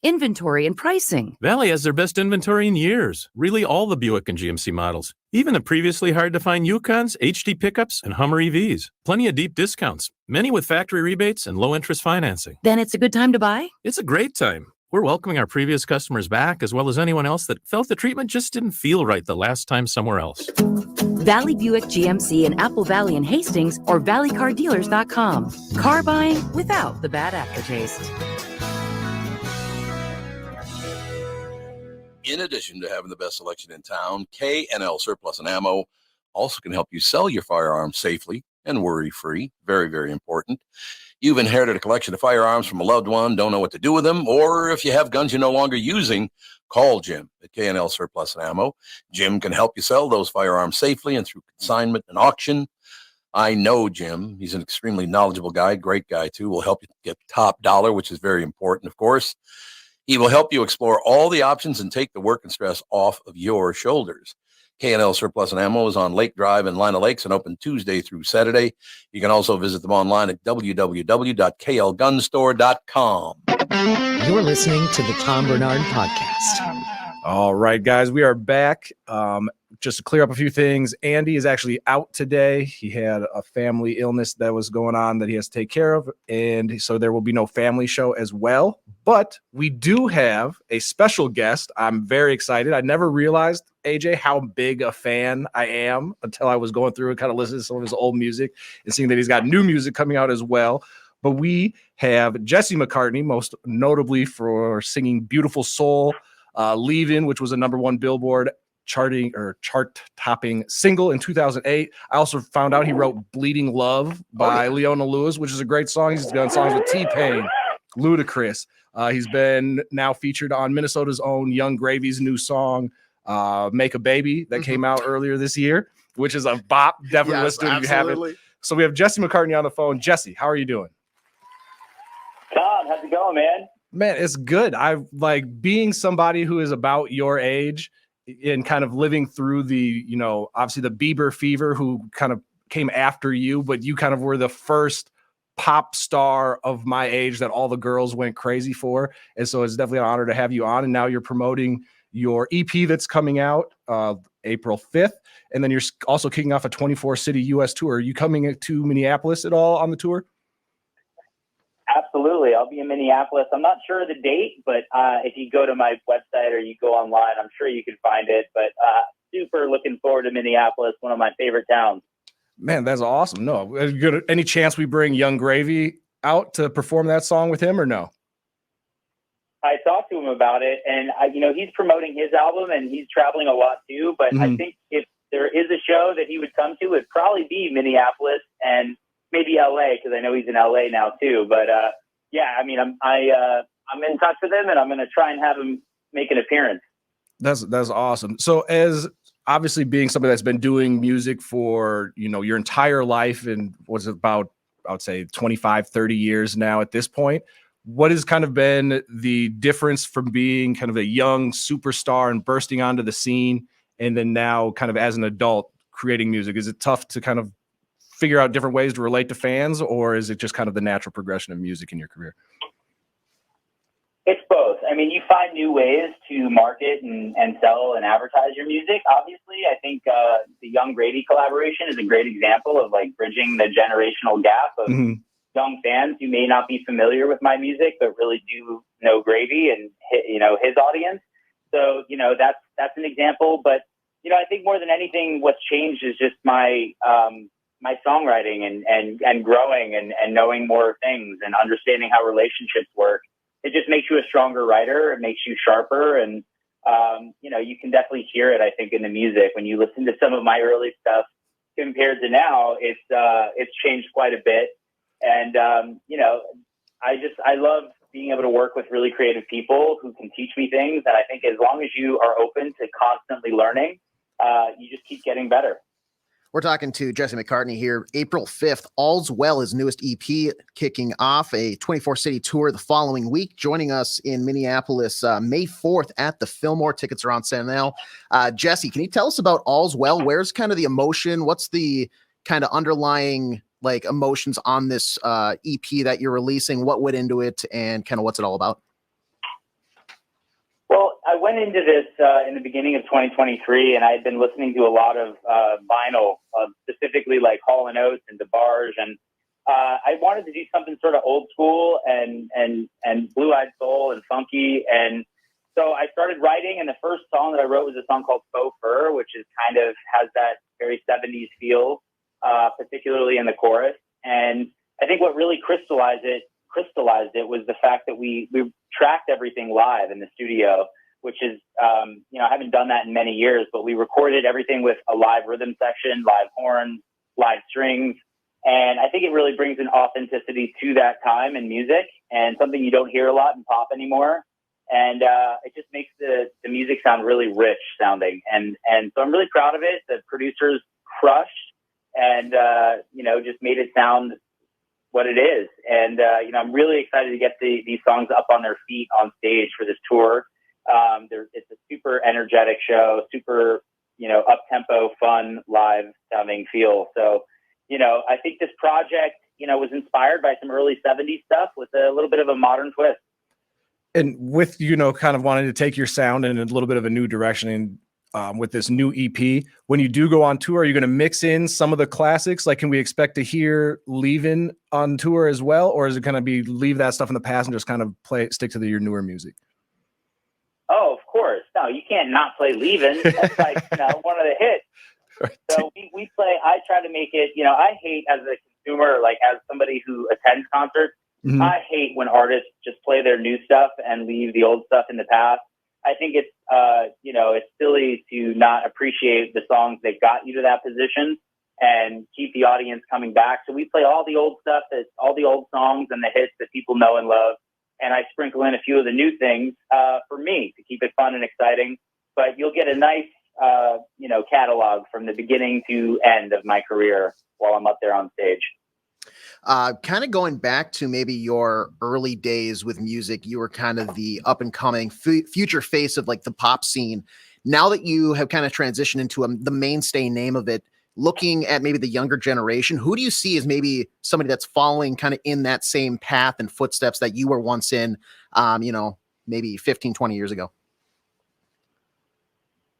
Inventory and pricing. Valley has their best inventory in years. Really all the Buick and GMC models. Even the previously hard-to-find Yukons, HD pickups, and Hummer EVs. Plenty of deep discounts. Many with factory rebates and low-interest financing. Then it's a good time to buy? It's a great time. We're welcoming our previous customers back, as well as anyone else that felt the treatment just didn't feel right the last time somewhere else. Valley Buick GMC in Apple Valley and Hastings or valleycardealers.com. Car buying without the bad aftertaste. In addition to having the best selection in town, K&L Surplus and Ammo also can help you sell your firearms safely and worry-free. Very, very important. You've inherited a collection of firearms from a loved one, don't know what to do with them, or if you have guns you're no longer using, call Jim at K&L Surplus and Ammo. Jim can help you sell those firearms safely and through consignment and auction. I know Jim. He's an extremely knowledgeable guy, great guy too. Will help you get top dollar, which is very important, of course. He will help you explore all the options and take the work and stress off of your shoulders. K&L Surplus and Ammo is on Lake Drive in Lina Lakes and open Tuesday through Saturday. You can also visit them online at www.klgunstore.com. You're listening to the Tom Barnard Podcast. All right, guys, we are back. Just to clear up a few things, Andy is actually out today. He had a family illness that was going on that he has to take care of, and so there will be no family show as well. But we do have a special guest. I'm very excited. I never realized, AJ, how big a fan I am until I was going through and kind of listening to some of his old music and seeing that he's got new music coming out as well. But we have Jesse McCartney, most notably for singing Beautiful Soul, Leavin', which was a #1 Billboard chart-topping single in 2008. I also found out he wrote Bleeding Love by Leona Lewis, which is a great song. He's done songs with T-Pain, Ludacris. He's been now featured on Minnesota's own Young Gravy's new song, Make a Baby, that came out earlier this year, which is a bop. Definitely listen to it if you haven't. So we have Jesse McCartney on the phone. Jesse, how are you doing? Tom, John. How's it going, man? Man, it's good. I like being somebody who is about your age and kind of living through the, obviously the Bieber fever, who kind of came after you, but you kind of were the first pop star of my age that all the girls went crazy for. And so it's definitely an honor to have you on. And now you're promoting your EP that's coming out April 5th. And then you're also kicking off a 24-city U.S. tour. Are you coming to Minneapolis at all on the tour? Absolutely. I'll be in Minneapolis. I'm not sure of the date, but if you go to my website or you go online, I'm sure you can find it. But super looking forward to Minneapolis, one of my favorite towns. Man, that's awesome. No, any chance we bring Young Gravy out to perform that song with him or no? I talked to him about it, and he's promoting his album and he's traveling a lot too. But I think if there is a show that he would come to, it'd probably be Minneapolis and maybe LA, because I know he's in LA now too. But yeah, I mean, I'm in touch with him, and I'm going to try and have him make an appearance. That's awesome. So as obviously being somebody that's been doing music for, your entire life, and was about, I would say 25, 30 years now at this point, what has kind of been the difference from being kind of a young superstar and bursting onto the scene, and then now kind of as an adult creating music? Is it tough to kind of figure out different ways to relate to fans, or is it just kind of the natural progression of music in your career? It's both. I mean, you find new ways to market and sell and advertise your music. Obviously, I think the Young Grady collaboration is a great example of like bridging the generational gap of young fans who may not be familiar with my music, but really do know Grady and his audience. So, that's an example. But, I think more than anything, what's changed is just my songwriting and growing and knowing more things and understanding how relationships work. It just makes you a stronger writer. It makes you sharper. And, you can definitely hear it, I think, in the music. When you listen to some of my early stuff compared to now, it's changed quite a bit. And, I love being able to work with really creative people who can teach me things. And I think as long as you are open to constantly learning, you just keep getting better. We're talking to Jesse McCartney here. April 5th, All's Well, his newest EP, kicking off a 24-city tour the following week. Joining us in Minneapolis May 4th at the Fillmore. Tickets are on sale now. Jesse, can you tell us about All's Well? Where's kind of the emotion? What's the kind of underlying emotions on this EP that you're releasing? What went into it, and kind of what's it all about? Well, I went into this in the beginning of 2023, and I had been listening to a lot of vinyl, specifically like Hall & Oates and DeBarge, and I wanted to do something sort of old school and blue-eyed soul and funky, and so I started writing, and the first song that I wrote was a song called Faux Fur, which is kind of has that very 70s feel, particularly in the chorus. And I think what really crystallized it was the fact that we tracked everything live in the studio, which is, I haven't done that in many years, but we recorded everything with a live rhythm section, live horns, live strings. And I think it really brings an authenticity to that time in music, and something you don't hear a lot in pop anymore. And it just makes the music sound really rich sounding. And so I'm really proud of it. The producers crushed and, just made it sound what it is. And, I'm really excited to get these songs up on their feet on stage for this tour. It's a super energetic show, super, up-tempo, fun, live sounding feel. So, I think this project, was inspired by some early 70s stuff with a little bit of a modern twist. And with, kind of wanting to take your sound in a little bit of a new direction and with this new EP, when you do go on tour, are you going to mix in some of the classics? Like, can we expect to hear Leavin' on tour as well? Or is it going to be leave that stuff in the past and just kind of stick to your newer music? Oh, of course. No, you can't not play Leavin'. That's like, one of the hits. Right. So we play, I try to make it, I hate as a consumer, like as somebody who attends concerts, I hate when artists just play their new stuff and leave the old stuff in the past. I think it's, it's silly to not appreciate the songs that got you to that position and keep the audience coming back. So we play all the old stuff, all the old songs and the hits that people know and love. And I sprinkle in a few of the new things for me to keep it fun and exciting. But you'll get a nice, catalog from the beginning to end of my career while I'm up there on stage. Kind of going back to maybe your early days with music, you were kind of the up and coming future face of like the pop scene. Now that you have kind of transitioned into the mainstay name of it, looking at maybe the younger generation, who do you see as maybe somebody that's following kind of in that same path and footsteps that you were once in, maybe 15, 20 years ago?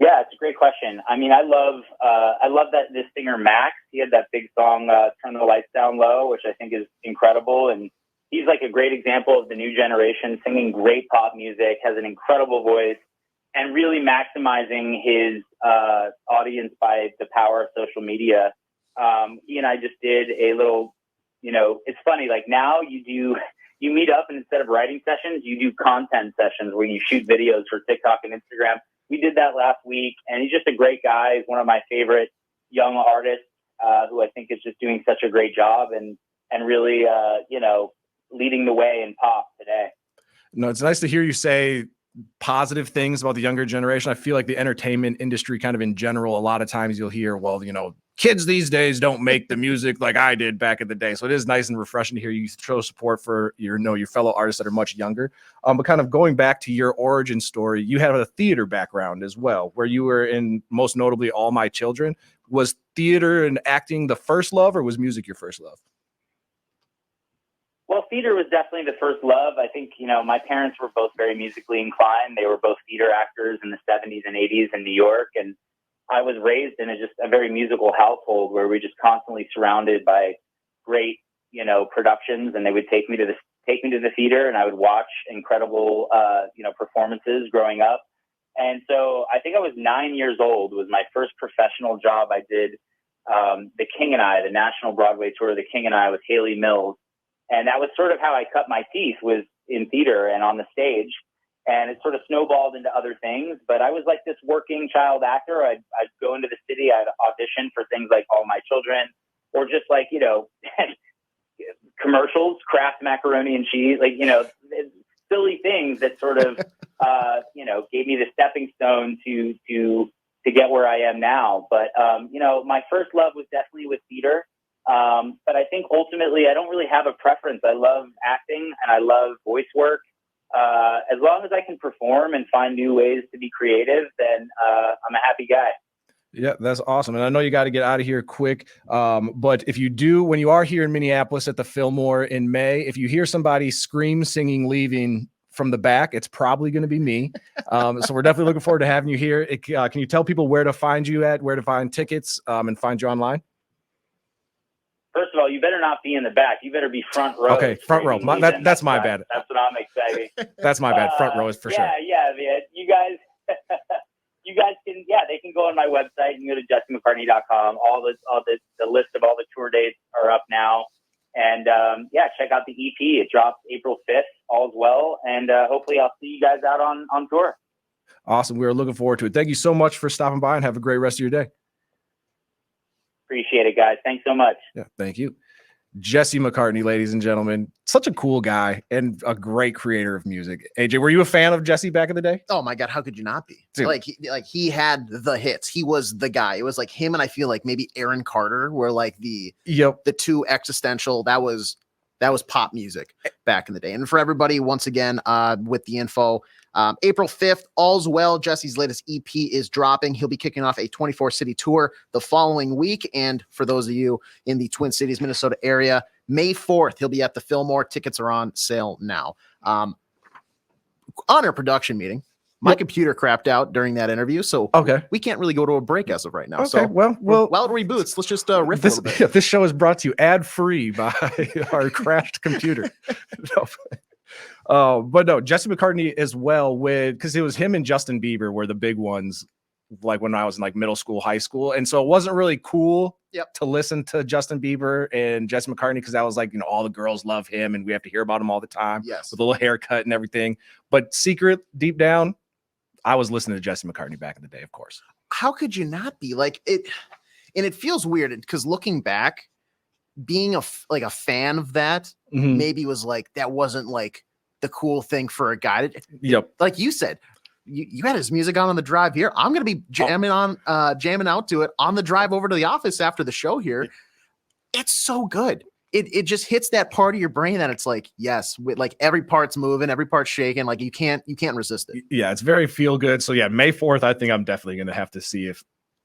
Yeah, it's a great question. I mean, I love that this singer Max. He had that big song, "Turn the Lights Down Low," which I think is incredible, and he's like a great example of the new generation singing great pop music. Has an incredible voice, and really maximizing his audience by the power of social media. He and I just did a little. It's funny. Like now, you meet up, and instead of writing sessions, you do content sessions where you shoot videos for TikTok and Instagram. We did that last week, and he's just a great guy. He's one of my favorite young artists who I think is just doing such a great job and really, leading the way in pop today. No, it's nice to hear you say positive things about the younger generation. I feel like the entertainment industry kind of in general, a lot of times you'll hear, well, kids these days don't make the music like I did back in the day. So it is nice and refreshing to hear you show support for your fellow artists that are much younger. But kind of going back to your origin story, you have a theater background as well, where you were in most notably All My Children. Was theater and acting the first love, or was music your first love? Well, theater was definitely the first love. I think, my parents were both very musically inclined. They were both theater actors in the 70s and 80s in New York. And I was raised in a very musical household where we just constantly surrounded by great, productions. And they would take me to the theater, and I would watch incredible, performances growing up. And so I think I was 9 years old was my first professional job. I did The King and I, the national Broadway tour of The King and I with Haley Mills. And that was sort of how I cut my teeth, was in theater and on the stage. And it sort of snowballed into other things. But I was like this working child actor. I'd go into the city, I'd audition for things like All My Children, or just like, commercials, Kraft macaroni and cheese, like, silly things that sort of, gave me the stepping stone to get where I am now. But, my first love was definitely with theater. But I think ultimately I don't really have a preference. I love acting and I love voice work. As long as I can perform and find new ways to be creative, then I'm a happy guy. Yeah, that's awesome. And I know you got to get out of here quick. But if you do, when you are here in Minneapolis at the Fillmore in May, if you hear somebody scream, singing, leaving from the back, it's probably going to be me. So we're definitely looking forward to having you here. Can you tell people where to find you at, where to find tickets, and find you online? First of all, you better not be in the back. You better be front row. Okay, front row. That's my bad. That's what I'm excited. That's my bad. Front row is for sure. Yeah, man. You guys can, they can go on my website and go to jessymccartney.com. All the list of all the tour dates are up now. And check out the EP. It drops April 5th. All's well. And hopefully I'll see you guys out on tour. Awesome. We're looking forward to it. Thank you so much for stopping by, and have a great rest of your day. Appreciate it, guys. Thanks so much. Yeah, thank you. Jesse McCartney, ladies and gentlemen, such a cool guy and a great creator of music. AJ, were you a fan of Jesse back in the day? Oh my God, how could you not be? Dude. He had the hits. He was the guy. It was like him, and I feel like maybe Aaron Carter were like the two existential. That was pop music back in the day. And for everybody, once again, with the info, April 5th, All's Well, Jesse's latest EP is dropping. He'll be kicking off a 24-city tour the following week. And for those of you in the Twin Cities, Minnesota area, May 4th, he'll be at the Fillmore. Tickets are on sale now. On our production meeting, my computer crapped out during that interview, so we can't really go to a break as of right now. Okay, So well, while it reboots, let's just riff a little bit. This show is brought to you ad-free by our crashed computer. But no, Jesse McCartney as well, because it was him and Justin Bieber were the big ones, like when I was in like middle school, high school. And so it wasn't really cool to listen to Justin Bieber and Jesse McCartney, because that was like, all the girls love him and we have to hear about him all the time. Yes. With a little haircut and everything. But secret, deep down, I was listening to Jesse McCartney back in the day, of course. How could you not be? Like it? And it feels weird because looking back, being a fan of that maybe was like, that wasn't like the cool thing for a guy. Like you said, you had his music on the drive here. I'm going to be jamming out to it on the drive over to the office after the show here. It's so good. it just hits that part of your brain that it's like, yes, like every part's moving, every part's shaking. Like you can't resist it. Yeah, it's very feel good. So yeah, May 4th, I think I'm definitely going to have to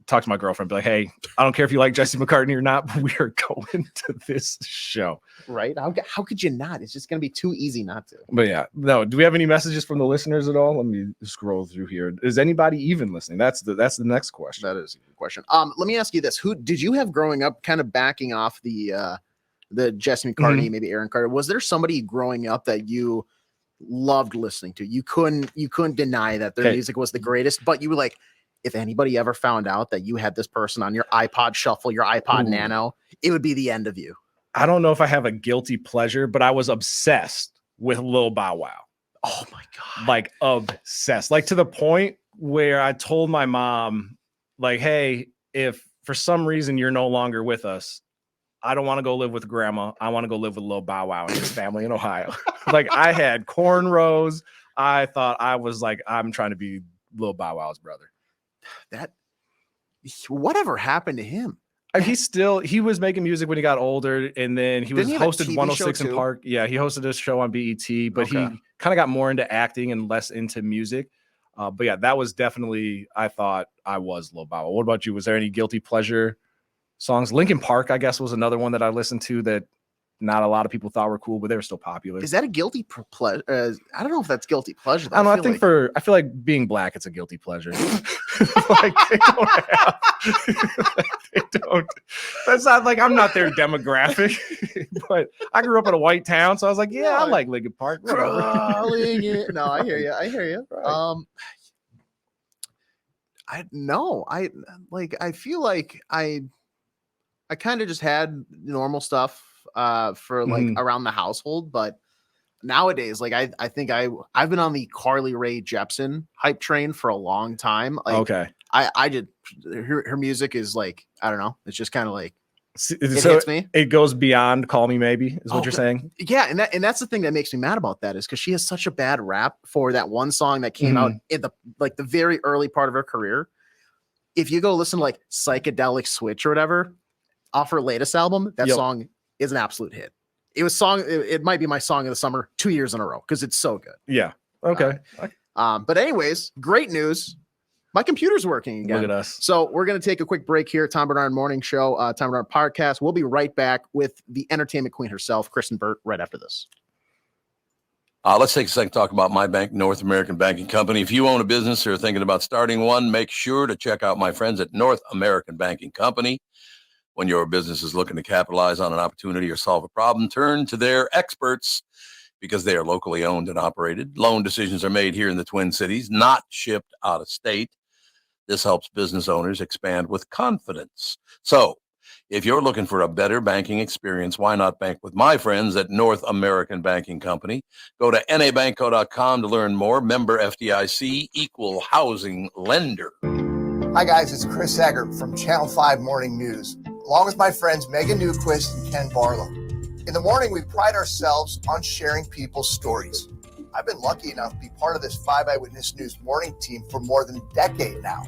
talk to my girlfriend, be like, hey, I don't care if you like Jesse McCartney or not, but we are going to this show. Right? How could you not? It's just going to be too easy not to. But yeah, no. Do we have any messages from the listeners at all? Let me scroll through here. Is anybody even listening? That's the next question. That is a good question. Let me ask you this: who did you have growing up, kind of backing off the Jesse McCartney, maybe Aaron Carter? Was there somebody growing up that you loved listening to? You couldn't deny that their music was the greatest, but you were like, if anybody ever found out that you had this person on your iPod Shuffle, your iPod Nano, it would be the end of you. I don't know if I have a guilty pleasure, but I was obsessed with Lil Bow Wow. Oh my God. Like obsessed. Like to the point where I told my mom, like, hey, if for some reason you're no longer with us, I don't want to go live with grandma. I want to go live with Lil Bow Wow and his family in Ohio. Like I had cornrows. I thought I was like, I'm trying to be Lil Bow Wow's brother. Whatever happened to him? He was making music when he got older, and then he hosted 106 in Park. Yeah, he hosted a show on BET, but he kind of got more into acting and less into music. But yeah, that was definitely, I thought I was Lil Bow Wow. What about you? Was there any guilty pleasure songs? Linkin Park, I guess, was another one that I listened to that not a lot of people thought were cool, but they were still popular. Is that a guilty pleasure? I don't know if that's guilty pleasure. I don't know. I feel like being black, it's a guilty pleasure. Like they don't. That's not like I'm not their demographic, but I grew up in a white town, so I was like, yeah, I like Linkin Park. No, I hear you. Right. I feel like I kind of just had normal stuff for like around the household, but nowadays, like I think I've been on the Carly Rae Jepsen hype train for a long time. Like, okay, I did her music is like, I don't know, it's just kind of like it hits me. It goes beyond Call Me Maybe is what you're saying. Yeah, and that's the thing that makes me mad about that is because she has such a bad rap for that one song that came out in the very early part of her career. If you go listen to like Psychedelic Switch or whatever off her latest album, that song is an absolute hit. It might be my song of the summer 2 years in a row because it's so good. Yeah. Okay. But anyways, great news. My computer's working again. Look at us. So we're going to take a quick break here. Tom Barnard Morning Show, Tom Barnard Podcast. We'll be right back with the entertainment queen herself, Kristen Burt, right after this. Let's take a second to talk about my bank, North American Banking Company. If you own a business or are thinking about starting one, make sure to check out my friends at North American Banking Company. When your business is looking to capitalize on an opportunity or solve a problem, turn to their experts because they are locally owned and operated. Loan decisions are made here in the Twin Cities, not shipped out of state. This helps business owners expand with confidence. So if you're looking for a better banking experience, why not bank with my friends at North American Banking Company? Go to nabankco.com to learn more. Member FDIC, equal housing lender. Hi, guys. It's Chris Egert from Channel 5 Morning News, along with my friends Megan Newquist and Ken Barlow. In the morning, we pride ourselves on sharing people's stories. I've been lucky enough to be part of this 5 Eyewitness News morning team for more than a decade now.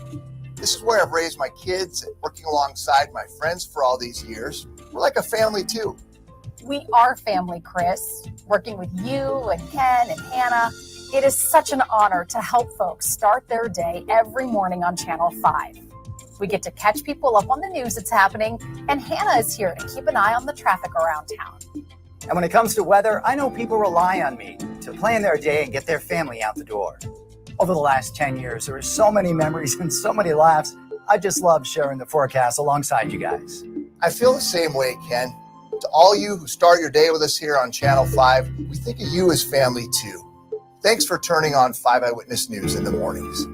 This is where I've raised my kids and working alongside my friends for all these years. We're like a family, too. We are family, Chris. Working with you and Ken and Hannah, it is such an honor to help folks start their day every morning on Channel 5. We get to catch people up on the news that's happening, and Hannah is here to keep an eye on the traffic around town. And when it comes to weather, I know people rely on me to plan their day and get their family out the door. Over the last 10 years, there are so many memories and so many laughs. I just love sharing the forecast alongside you guys. I feel the same way, Ken. To all you who start your day with us here on Channel 5, we think of you as family, too. Thanks for turning on 5 Eyewitness News in the mornings.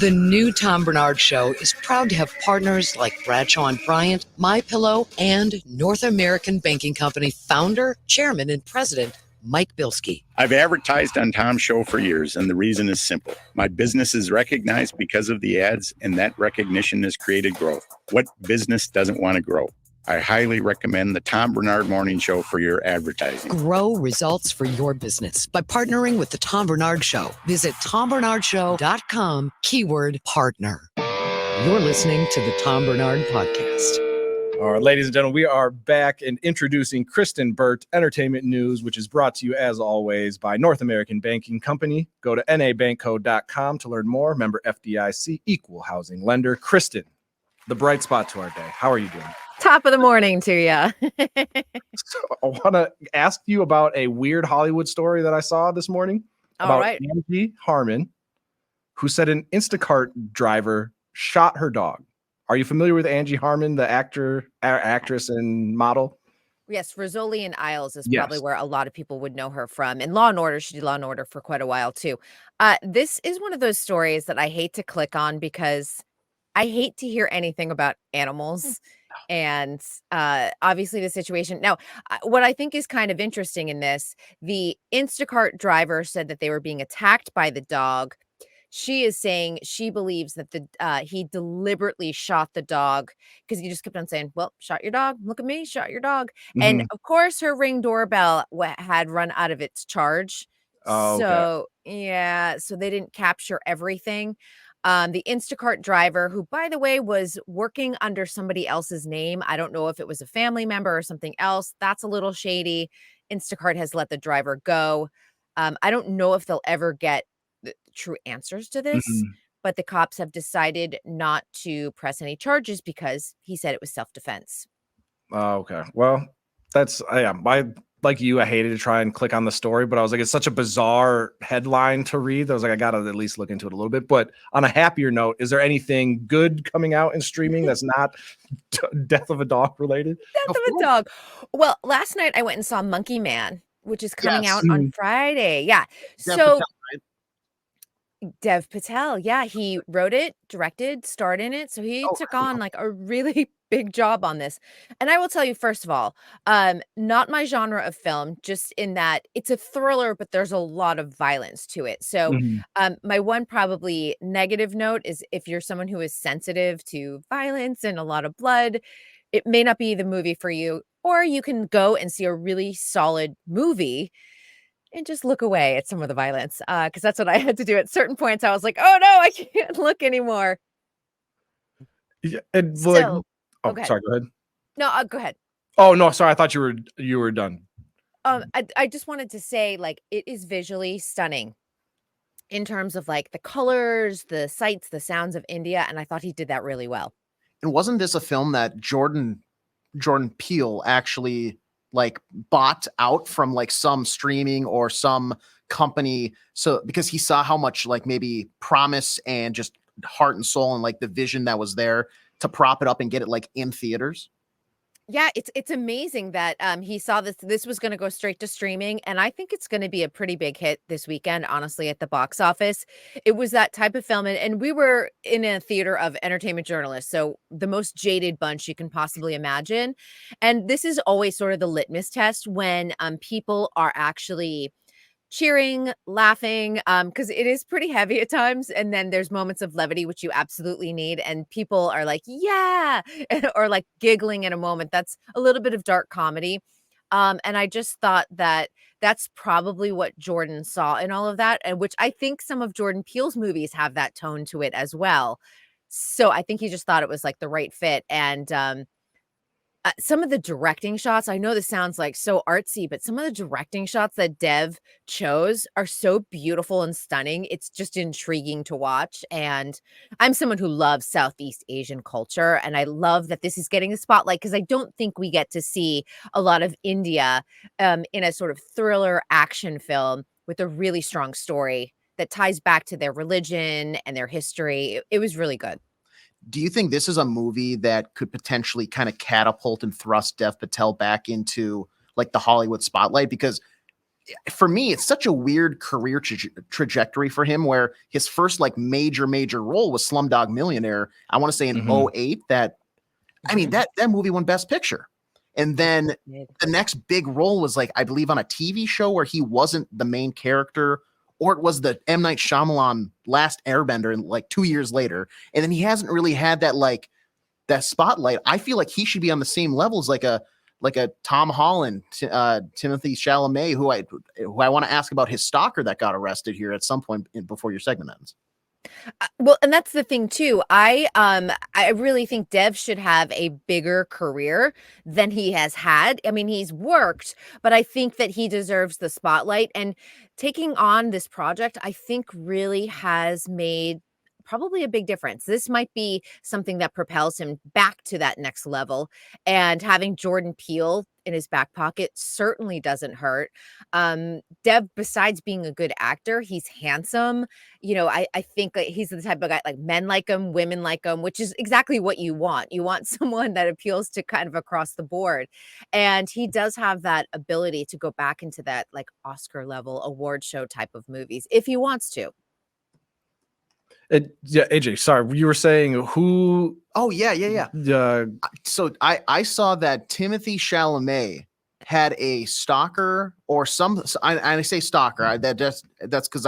The new Tom Barnard Show is proud to have partners like Bradshaw & Bryant, MyPillow, and North American Banking Company founder, chairman, and president, Mike Bilski. I've advertised on Tom's show for years, and the reason is simple. My business is recognized because of the ads, and that recognition has created growth. What business doesn't want to grow? I highly recommend the Tom Barnard Morning Show for your advertising. Grow results for your business by partnering with the Tom Barnard Show. Visit tombarnardshow.com, keyword partner. You're listening to the Tom Barnard Podcast. All right, ladies and gentlemen, we are back and introducing Kristen Burt, Entertainment News, which is brought to you, as always, by North American Banking Company. Go to nabankco.com to learn more. Member FDIC, equal housing lender. Kristen, the bright spot to our day. How are you doing? Top of the morning to you. So I want to ask you about a weird Hollywood story that I saw this morning about Angie Harmon, who said an Instacart driver shot her dog. Are you familiar with Angie Harmon, the actress and model? Yes, Rizzoli and Isles is probably where a lot of people would know her from. And Law and Order, she did Law and Order for quite a while too. This is one of those stories that I hate to click on because I hate to hear anything about animals. And obviously the situation. Now, what I think is kind of interesting in this, the Instacart driver said that they were being attacked by the dog. She is saying she believes that he deliberately shot the dog because he just kept on saying, well, shot your dog. Look at me, shot your dog. And of course, her Ring doorbell had run out of its charge. Oh, so, yeah, so they didn't capture everything. The Instacart driver, who, by the way, was working under somebody else's name. I don't know if it was a family member or something else. That's a little shady. Instacart has let the driver go. I don't know if they'll ever get the true answers to this, but the cops have decided not to press any charges because he said it was self-defense. Oh, okay. Well, that's like you, I hated to try and click on the story, but I was like, it's such a bizarre headline to read. I was like, I gotta at least look into it a little bit. But on a happier note, is there anything good coming out in streaming that's not death of a dog related? Death of a dog. Well, last night I went and saw Monkey Man, which is coming out on Friday. Yeah. Dev Patel. Yeah, he wrote it, directed, starred in it. So he took on like a really big job on this. And I will tell you, first of all, not my genre of film, just in that it's a thriller, but there's a lot of violence to it. So my one probably negative note is if you're someone who is sensitive to violence and a lot of blood, it may not be the movie for you, or you can go and see a really solid movie and just look away at some of the violence, because that's what I had to do at certain points. I was like, oh no, I can't look anymore. Yeah, and So, like, okay. sorry, go ahead. No, go ahead. Oh no, sorry, I thought you were done. I just wanted to say, like, it is visually stunning in terms of like the colors, the sights, the sounds of India, and I thought he did that really well. And wasn't this a film that Jordan Peele actually like bought out from like some streaming or some company? So because he saw how much like maybe promise and just heart and soul and like the vision that was there to prop it up and get it like in theaters. Yeah, it's amazing that he saw this was going to go straight to streaming, and I think it's going to be a pretty big hit this weekend, honestly, at the box office. It was that type of film, and we were in a theater of entertainment journalists, so the most jaded bunch you can possibly imagine. And this is always sort of the litmus test when people are actually cheering, laughing, because it is pretty heavy at times, and then there's moments of levity which you absolutely need, and people are like, yeah, or like giggling in a moment. That's a little bit of dark comedy, and I just thought that that's probably what Jordan saw in all of that, and which I think some of Jordan Peele's movies have that tone to it as well. So I think he just thought it was like the right fit. And some of the directing shots, I know this sounds like so artsy, but some of the directing shots that Dev chose are so beautiful and stunning. It's just intriguing to watch. And I'm someone who loves Southeast Asian culture. And I love that this is getting the spotlight because I don't think we get to see a lot of India in a sort of thriller action film with a really strong story that ties back to their religion and their history. It was really good. Do you think this is a movie that could potentially kind of catapult and thrust Dev Patel back into like the Hollywood spotlight? Because for me, it's such a weird career trajectory for him, where his first like major role was Slumdog Millionaire. I want to say in 2008. That, I mean, that movie won Best Picture. And then the next big role was like, I believe on a TV show where he wasn't the main character, or it was the M. Night Shyamalan Last Airbender, and like 2 years later. And then he hasn't really had that like that spotlight. I feel like he should be on the same level as like a Tom Holland, Timothy Chalamet, who I want to ask about his stalker that got arrested here at some point before your segment ends. Well, and that's the thing too. I really think Dev should have a bigger career than he has had. I mean, he's worked, but I think that he deserves the spotlight. And taking on this project, I think really has made probably a big difference. This might be something that propels him back to that next level. And having Jordan Peele in his back pocket certainly doesn't hurt. Dev, besides being a good actor, he's handsome. I think like, he's the type of guy like men like him, women like him, which is exactly what you want. You want someone that appeals to kind of across the board. And he does have that ability to go back into that like Oscar level award show type of movies if he wants to. Yeah, AJ, sorry, you were saying who? Oh, yeah. So I saw that Timothy Chalamet had a stalker or I say stalker. That's because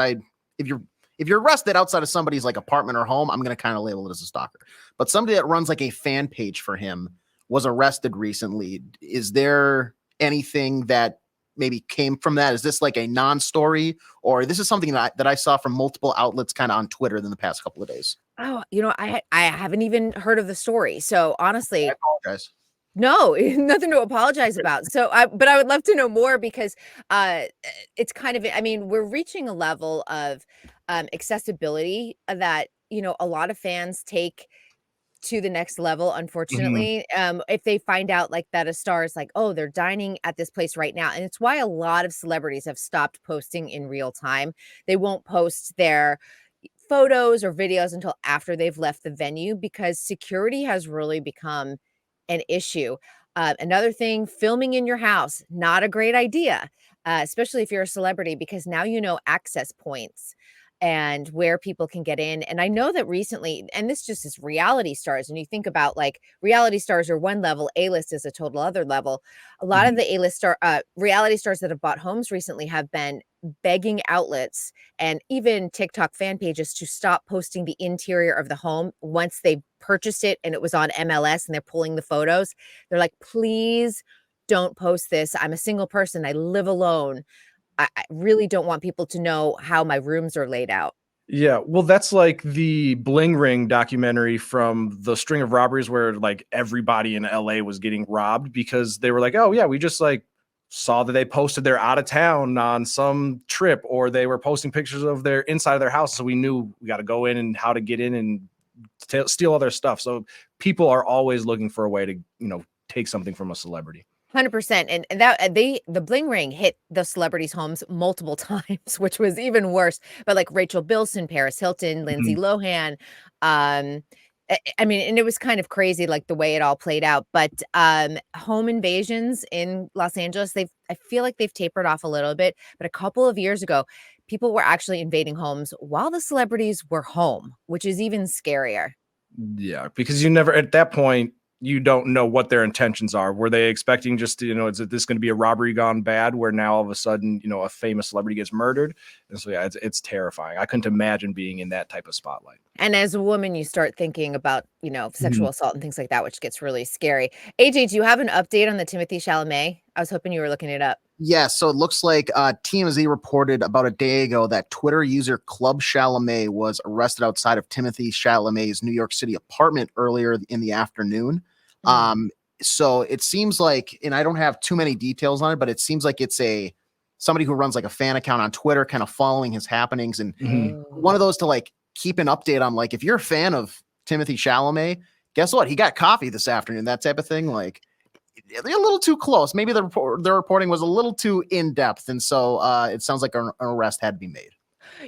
if you're arrested outside of somebody's like apartment or home, I'm going to kind of label it as a stalker. But somebody that runs like a fan page for him was arrested recently. Is there anything that maybe came from that? Is this like a non-story, or this is something that I saw from multiple outlets kind of on Twitter in the past couple of days? Oh, I haven't even heard of the story. So honestly, I apologize. No, nothing to apologize about. But I would love to know more because it's kind of, I mean, we're reaching a level of accessibility that, a lot of fans take to the next level, unfortunately. If they find out like that a star is like, oh, they're dining at this place right now. And it's why a lot of celebrities have stopped posting in real time. They won't post their photos or videos until after they've left the venue because security has really become an issue. Another thing, filming in your house, not a great idea, especially if you're a celebrity, because now you know access points and where people can get in. And I know that recently, and this just is reality stars, and you think about like reality stars are one level, A-list is a total other level. A lot of the A-list reality stars that have bought homes recently have been begging outlets and even TikTok fan pages to stop posting the interior of the home once they purchased it and it was on MLS and they're pulling the photos. They're like, please don't post this. I'm a single person. I live alone. I really don't want people to know how my rooms are laid out. Yeah, well, that's like the Bling Ring documentary from the string of robberies where like everybody in LA was getting robbed because they were like, oh yeah, we just like saw that they posted they're out of town on some trip, or they were posting pictures of their inside of their house. So we knew we got to go in and how to get in and steal all their stuff. So people are always looking for a way to, take something from a celebrity. 100%. And that the Bling Ring hit the celebrities' homes multiple times, which was even worse. But like Rachel Bilson, Paris Hilton, Lindsay Lohan, I mean, and it was kind of crazy, like the way it all played out. But home invasions in Los Angeles, I feel like they've tapered off a little bit. But a couple of years ago, people were actually invading homes while the celebrities were home, which is even scarier. Yeah, because you never, at that point, you don't know what their intentions are. Were they expecting just to, is this going to be a robbery gone bad where now all of a sudden, a famous celebrity gets murdered? And so, yeah, it's terrifying. I couldn't imagine being in that type of spotlight. And as a woman, you start thinking about, sexual assault and things like that, which gets really scary. AJ, do you have an update on the Timothy Chalamet? I was hoping you were looking it up. Yeah, so it looks like TMZ reported about a day ago that Twitter user Club Chalamet was arrested outside of Timothy Chalamet's New York City apartment earlier in the afternoon. So it seems like, and I don't have too many details on it, but it seems like it's somebody who runs like a fan account on Twitter, kind of following his happenings, and one of those to like keep an update on. Like, if you're a fan of Timothy Chalamet, guess what? He got coffee this afternoon, that type of thing. Like, they're a little too close. Maybe the reporting was a little too in depth, and so it sounds like an arrest had to be made.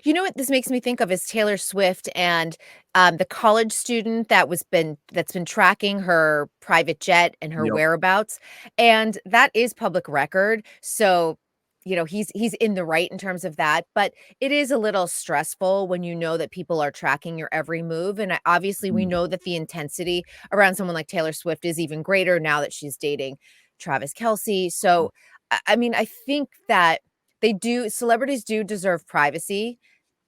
You know what this makes me think of is Taylor Swift and the college student that's been tracking her private jet and her whereabouts, and that is public record. So, he's in the right in terms of that, but it is a little stressful when you know that people are tracking your every move. And obviously we know that the intensity around someone like Taylor Swift is even greater now that she's dating Travis Kelce. So, I mean, I think that celebrities do deserve privacy.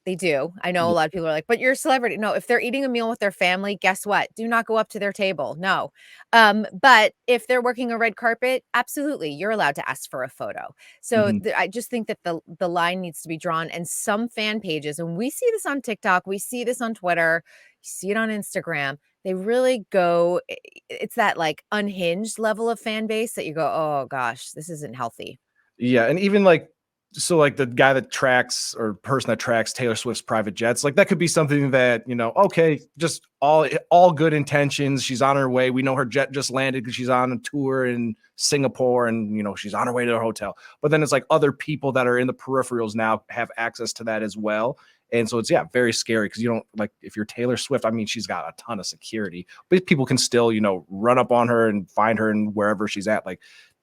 They do. I know a lot of people are like, but you're a celebrity. No, if they're eating a meal with their family, guess what? Do not go up to their table. No. But if they're working a red carpet, absolutely, you're allowed to ask for a photo. So I just think that the line needs to be drawn. And some fan pages, and we see this on TikTok, we see this on Twitter, you see it on Instagram. They really go, it's that like unhinged level of fan base that you go, oh gosh, this isn't healthy. Yeah, and even like so like the guy that tracks or person that tracks Taylor Swift's private jets, like that could be something that, you know, okay, just all good intentions. She's on her way. We know her jet just landed because she's on a tour in Singapore and, you know, she's on her way to her hotel. But then it's like other people that are in the peripherals now have access to that as well. And so it's, yeah, very scary because you don't like if you're Taylor Swift, I mean, she's got a ton of security, but people can still, you know, run up on her and find her and wherever she's at. Like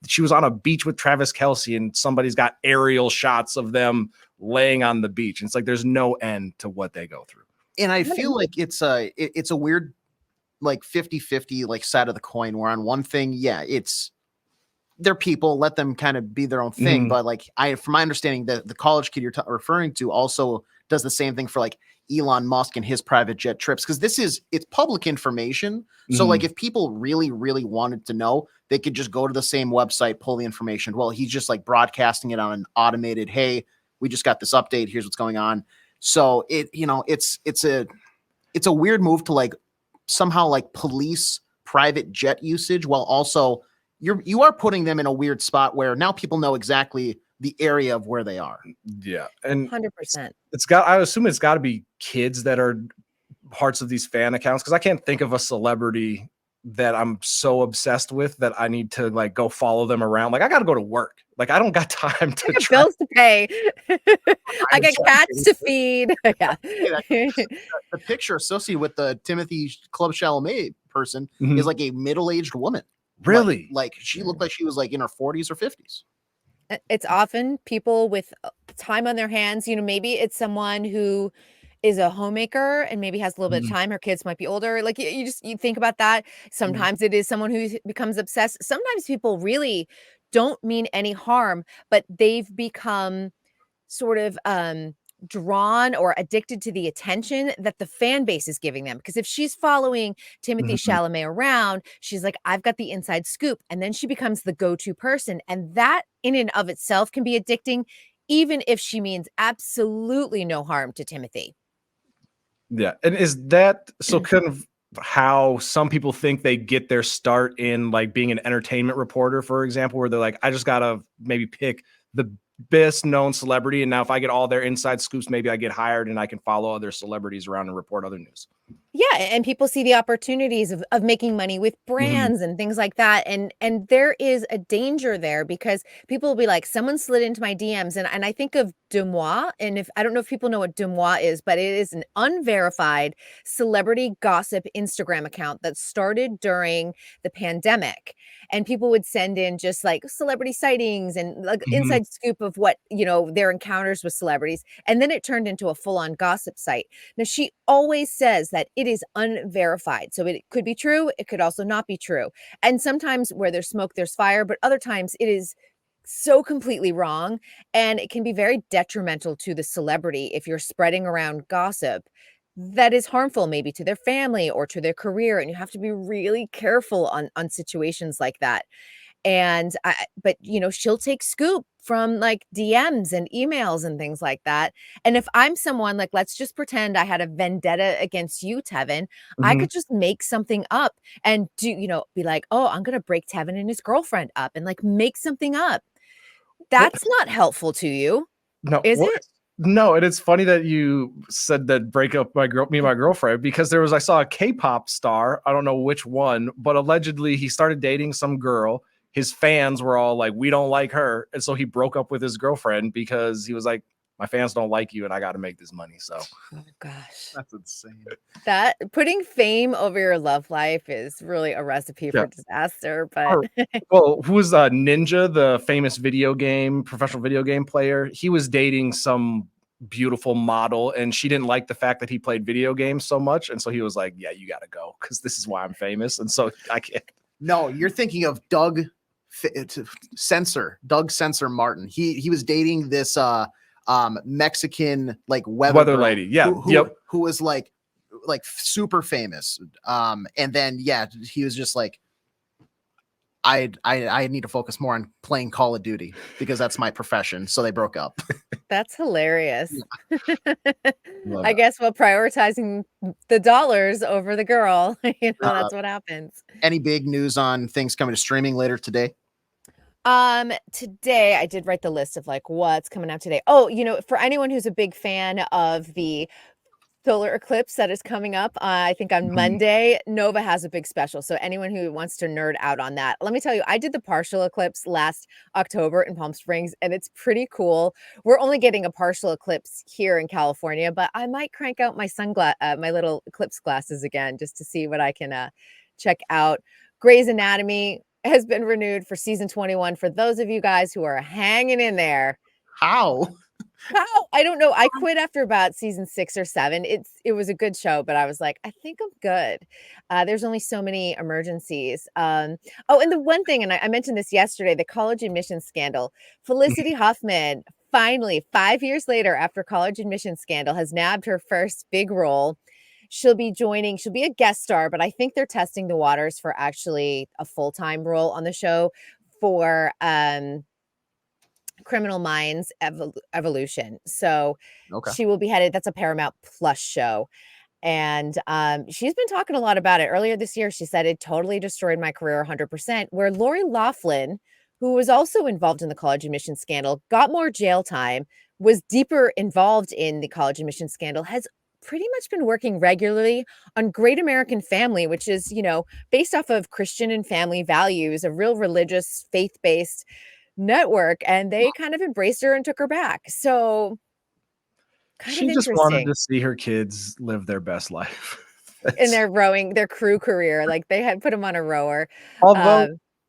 she was on a beach with Travis Kelce and somebody's got aerial shots of them laying on the beach. And it's like, there's no end to what they go through. And I feel like it's a weird, like 50-50 like side of the coin where on one thing, yeah, they're people, let them kind of be their own thing. But like from my understanding, the college kid you're referring to also does the same thing for like Elon Musk and his private jet trips. Cause it's public information. So like if people really, really wanted to know, they could just go to the same website, pull the information. Well, he's just like broadcasting it on an automated, hey, we just got this update. Here's what's going on. So it's a weird move to like somehow like police private jet usage while also you are putting them in a weird spot where now people know exactly the area of where they are. Yeah. And 100%. I assume it's got to be kids that are parts of these fan accounts. Cause I can't think of a celebrity that I'm so obsessed with that I need to like go follow them around. Like I got to go to work. Like I don't got time to I got bills to pay. I got cats to feed. Yeah. The picture associated with the Timothy Club Chalamet person is like a middle-aged woman. Really? Like she looked like she was like in her 40s or 50s. It's often people with time on their hands. You know, maybe it's someone who is a homemaker and maybe has a little bit of time. Her kids might be older. Like you think about that. Sometimes it is someone who becomes obsessed. Sometimes people really don't mean any harm, but they've become sort of drawn or addicted to the attention that the fan base is giving them. Because if she's following Timothy Chalamet around, she's like, I've got the inside scoop. And then she becomes the go-to person. And that in and of itself can be addicting, even if she means absolutely no harm to Timothy. Yeah. And is that so kind of how some people think they get their start in like being an entertainment reporter, for example, where they're like, I just got to maybe pick the best known celebrity. And now if I get all their inside scoops, maybe I get hired and I can follow other celebrities around and report other news. Yeah, and people see the opportunities of making money with brands and things like that. And there is a danger there because people will be like, someone slid into my DMs. And I think of Demois. And I don't know if people know what Demois is, but it is an unverified celebrity gossip Instagram account that started during the pandemic. And people would send in just like celebrity sightings and like inside scoop of what, you know, their encounters with celebrities. And then it turned into a full-on gossip site. Now, she always says that it is unverified. So it could be true. It could also not be true. And sometimes where there's smoke, there's fire, but other times it is so completely wrong. And it can be very detrimental to the celebrity if you're spreading around gossip that is harmful maybe to their family or to their career. And you have to be really careful on situations like that. And but you know, she'll take scoop from like DMs and emails and things like that. And if I'm someone like, let's just pretend I had a vendetta against you, Tevin, I could just make something up and be like, oh, I'm going to break Tevin and his girlfriend up and like make something up. That's not helpful to you. No, is it? No, and it's funny that you said that break up me and my girlfriend, because I saw a K-pop star, I don't know which one, but allegedly he started dating some girl. His fans were all like, we don't like her. And so he broke up with his girlfriend because he was like, my fans don't like you and I got to make this money. So, oh gosh, that's insane. That putting fame over your love life is really a recipe for disaster. But well, who was Ninja, the famous professional video game player? He was dating some beautiful model and she didn't like the fact that he played video games so much. And so he was like, yeah, you got to go because this is why I'm famous. And so I can't. No, you're thinking of Doug Sensor Martin. He was dating this Mexican like weather girl lady. Yeah. Who was like super famous. And then he was just like, I need to focus more on playing Call of Duty because that's my profession. So they broke up. That's hilarious. Love I it. guess while prioritizing the dollars over the girl, that's what happens. Any big news on things coming to streaming later today? Today I did write the list of like what's coming out today. Oh, for anyone who's a big fan of the solar eclipse that is coming up, I think on Monday, Nova has a big special. So anyone who wants to nerd out on that, let me tell you, I did the partial eclipse last October in Palm Springs, and it's pretty cool. We're only getting a partial eclipse here in California, but I might crank out my my little eclipse glasses again just to see what I can check out. Grey's Anatomy has been renewed for season 21 for those of you guys who are hanging in there. How? I don't know. I quit after about season 6 or 7. It was a good show, but I was like, I think I'm good. There's only so many emergencies. And the one thing, and I mentioned this yesterday, the college admissions scandal. Felicity Huffman, finally, 5 years later after college admissions scandal, has nabbed her first big role. She'll be a guest star, but I think they're testing the waters for actually a full-time role on the show for Criminal Minds Evolution. So she will be headed. That's a Paramount Plus show. And she's been talking a lot about it. Earlier this year, she said it totally destroyed my career 100%, where Lori Loughlin, who was also involved in the college admissions scandal, got more jail time, was deeper involved in the college admissions scandal, has pretty much been working regularly on Great American Family, which is, based off of Christian and family values, a real religious, faith-based network, and they kind of embraced her and took her back. So she just wanted to see her kids live their best life in their crew career. Like they had put them on a rower.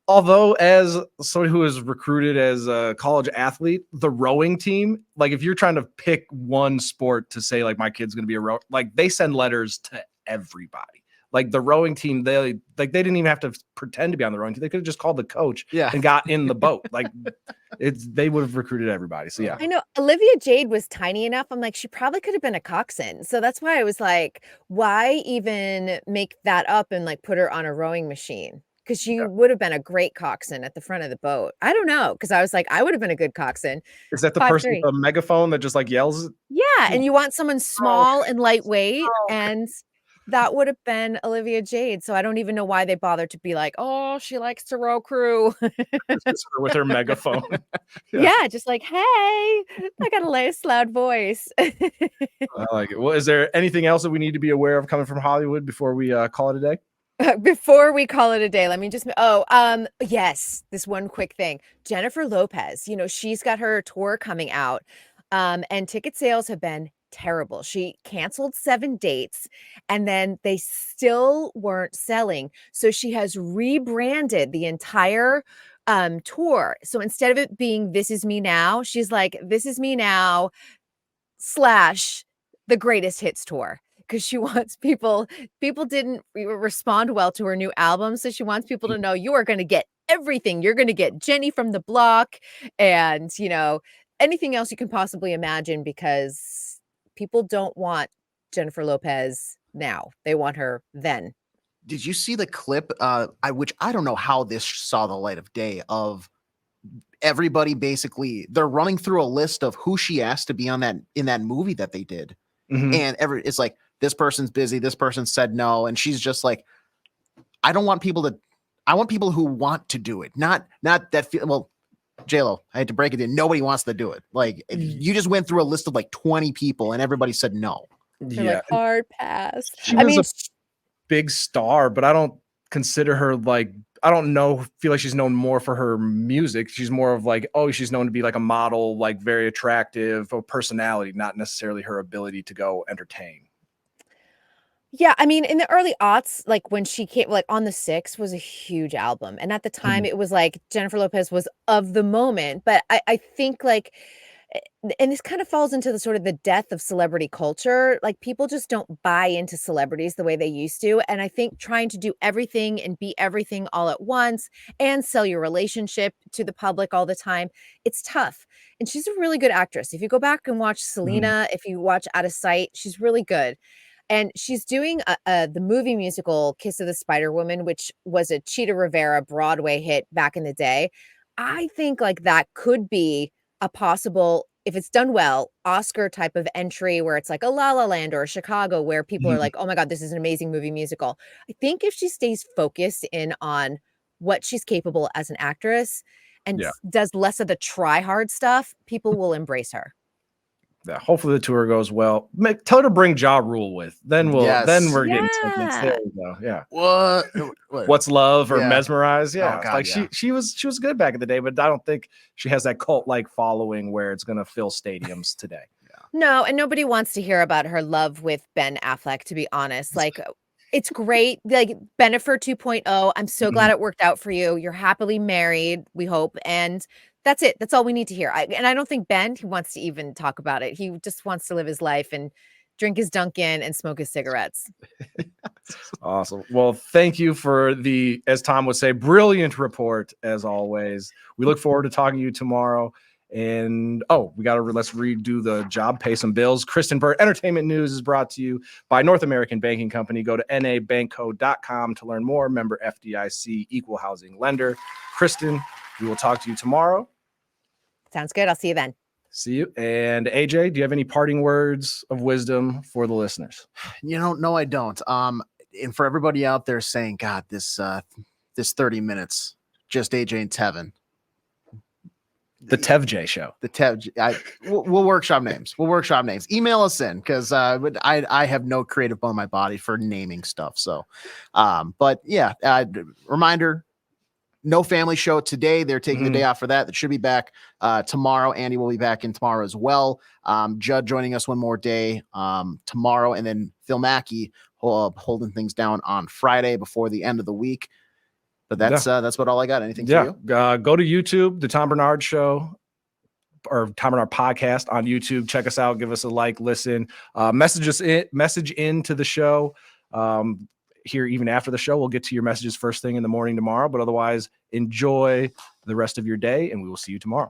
Although as someone who is recruited as a college athlete, the rowing team, like if you're trying to pick one sport to say like my kid's going to be a rower, like they send letters to everybody. Like the rowing team, they didn't even have to pretend to be on the rowing team. They could have just called the coach and got in the boat. Like they would have recruited everybody. So yeah. I know Olivia Jade was tiny enough. I'm like, she probably could have been a coxswain. So that's why I was like, why even make that up and like put her on a rowing machine? Because she would have been a great coxswain at the front of the boat. I don't know. Because I was like, I would have been a good coxswain. Is that the person with a megaphone that just like yells? Yeah. And you want someone small and lightweight and that would have been Olivia Jade. So I don't even know why they bothered to be like, oh, she likes to row crew. Just her with her megaphone. Yeah, just like, hey, I got a nice loud voice. I like it. Well, is there anything else that we need to be aware of coming from Hollywood before we call it a day? Before we call it a day, let me just, yes, this one quick thing. Jennifer Lopez, she's got her tour coming out and ticket sales have been terrible. She canceled 7 dates and then they still weren't selling. So she has rebranded the entire tour. So instead of it being This Is Me Now, she's like, This Is Me Now / the Greatest Hits Tour. Because she wants people didn't respond well to her new album. So she wants people to know you are going to get everything. You're going to get Jenny from the Block and, anything else you can possibly imagine because people don't want Jennifer Lopez now. They want her then. Did you see the clip? Which I don't know how this saw the light of day of everybody basically they're running through a list of who she asked to be on in that movie that they did. Mm-hmm. And it's like, this person's busy. This person said no. And she's just like, I want people who want to do it. Not that J-Lo, I had to break it in. Nobody wants to do it. Like you just went through a list of like 20 people and everybody said no. They're like, hard pass. She was a big star, but I don't consider her like, feel like she's known more for her music. She's more of like, she's known to be like a model, like very attractive, a personality, not necessarily her ability to go entertain. Yeah, I mean, in the early aughts, like when she came, like On the Six was a huge album. And at the time it was like Jennifer Lopez was of the moment. But I think like And this kind of falls into the sort of the death of celebrity culture. Like people just don't buy into celebrities the way they used to. And I think trying to do everything and be everything all at once and sell your relationship to the public all the time, it's tough. And she's a really good actress. If you go back and watch Selena, if you watch Out of Sight, she's really good. And she's doing the movie musical Kiss of the Spider Woman, which was a Cheetah Rivera Broadway hit back in the day. I think like that could be a possible, if it's done well, Oscar type of entry where it's like a La La Land or a Chicago where people are like, oh my God, this is an amazing movie musical. I think if she stays focused in on what she's capable as an actress and does less of the try hard stuff, people will embrace her. Yeah, hopefully the tour goes well. Tell her to bring Ja Rule with. Then we're getting tickets. There we go. Yeah. What? What's Love or Mesmerize? Yeah. Oh, God, she was good back in the day, but I don't think she has that cult like following where it's gonna fill stadiums today. No, and nobody wants to hear about her love with Ben Affleck, to be honest. Like it's great. Like Bennifer 2.0. I'm so glad it worked out for you. You're happily married, we hope. And that's it. That's all we need to hear. And I don't think Ben, he wants to even talk about it. He just wants to live his life and drink his Dunkin' and smoke his cigarettes. Awesome. Well, thank you for the, as Tom would say, brilliant report as always. We look forward to talking to you tomorrow. And let's redo the job, pay some bills. Kristen Burt, Entertainment News is brought to you by North American Banking Company. Go to nabankco.com to learn more. Member FDIC, equal housing lender. Kristen, we will talk to you tomorrow. Sounds good. I'll see you then. See you. And AJ, do you have any parting words of wisdom for the listeners? No, I don't. And for everybody out there saying, God, this 30 minutes, just AJ and Tevin. The TevJ show. The TevJ. We'll workshop names. Email us in because I have no creative bone in my body for naming stuff. So, reminder. No family show today. They're taking the day off for that. That should be back tomorrow. Andy will be back in tomorrow as well. Judd joining us one more day tomorrow. And then Phil Mackey holding things down on Friday before the end of the week. But that's about all I got. Anything for you? Go to YouTube, the Tom Barnard Show or Tom Barnard Podcast on YouTube. Check us out. Give us a like, listen, message into the show. Here, even after the show, we'll get to your messages first thing in the morning tomorrow. But otherwise, enjoy the rest of your day, and we will see you tomorrow.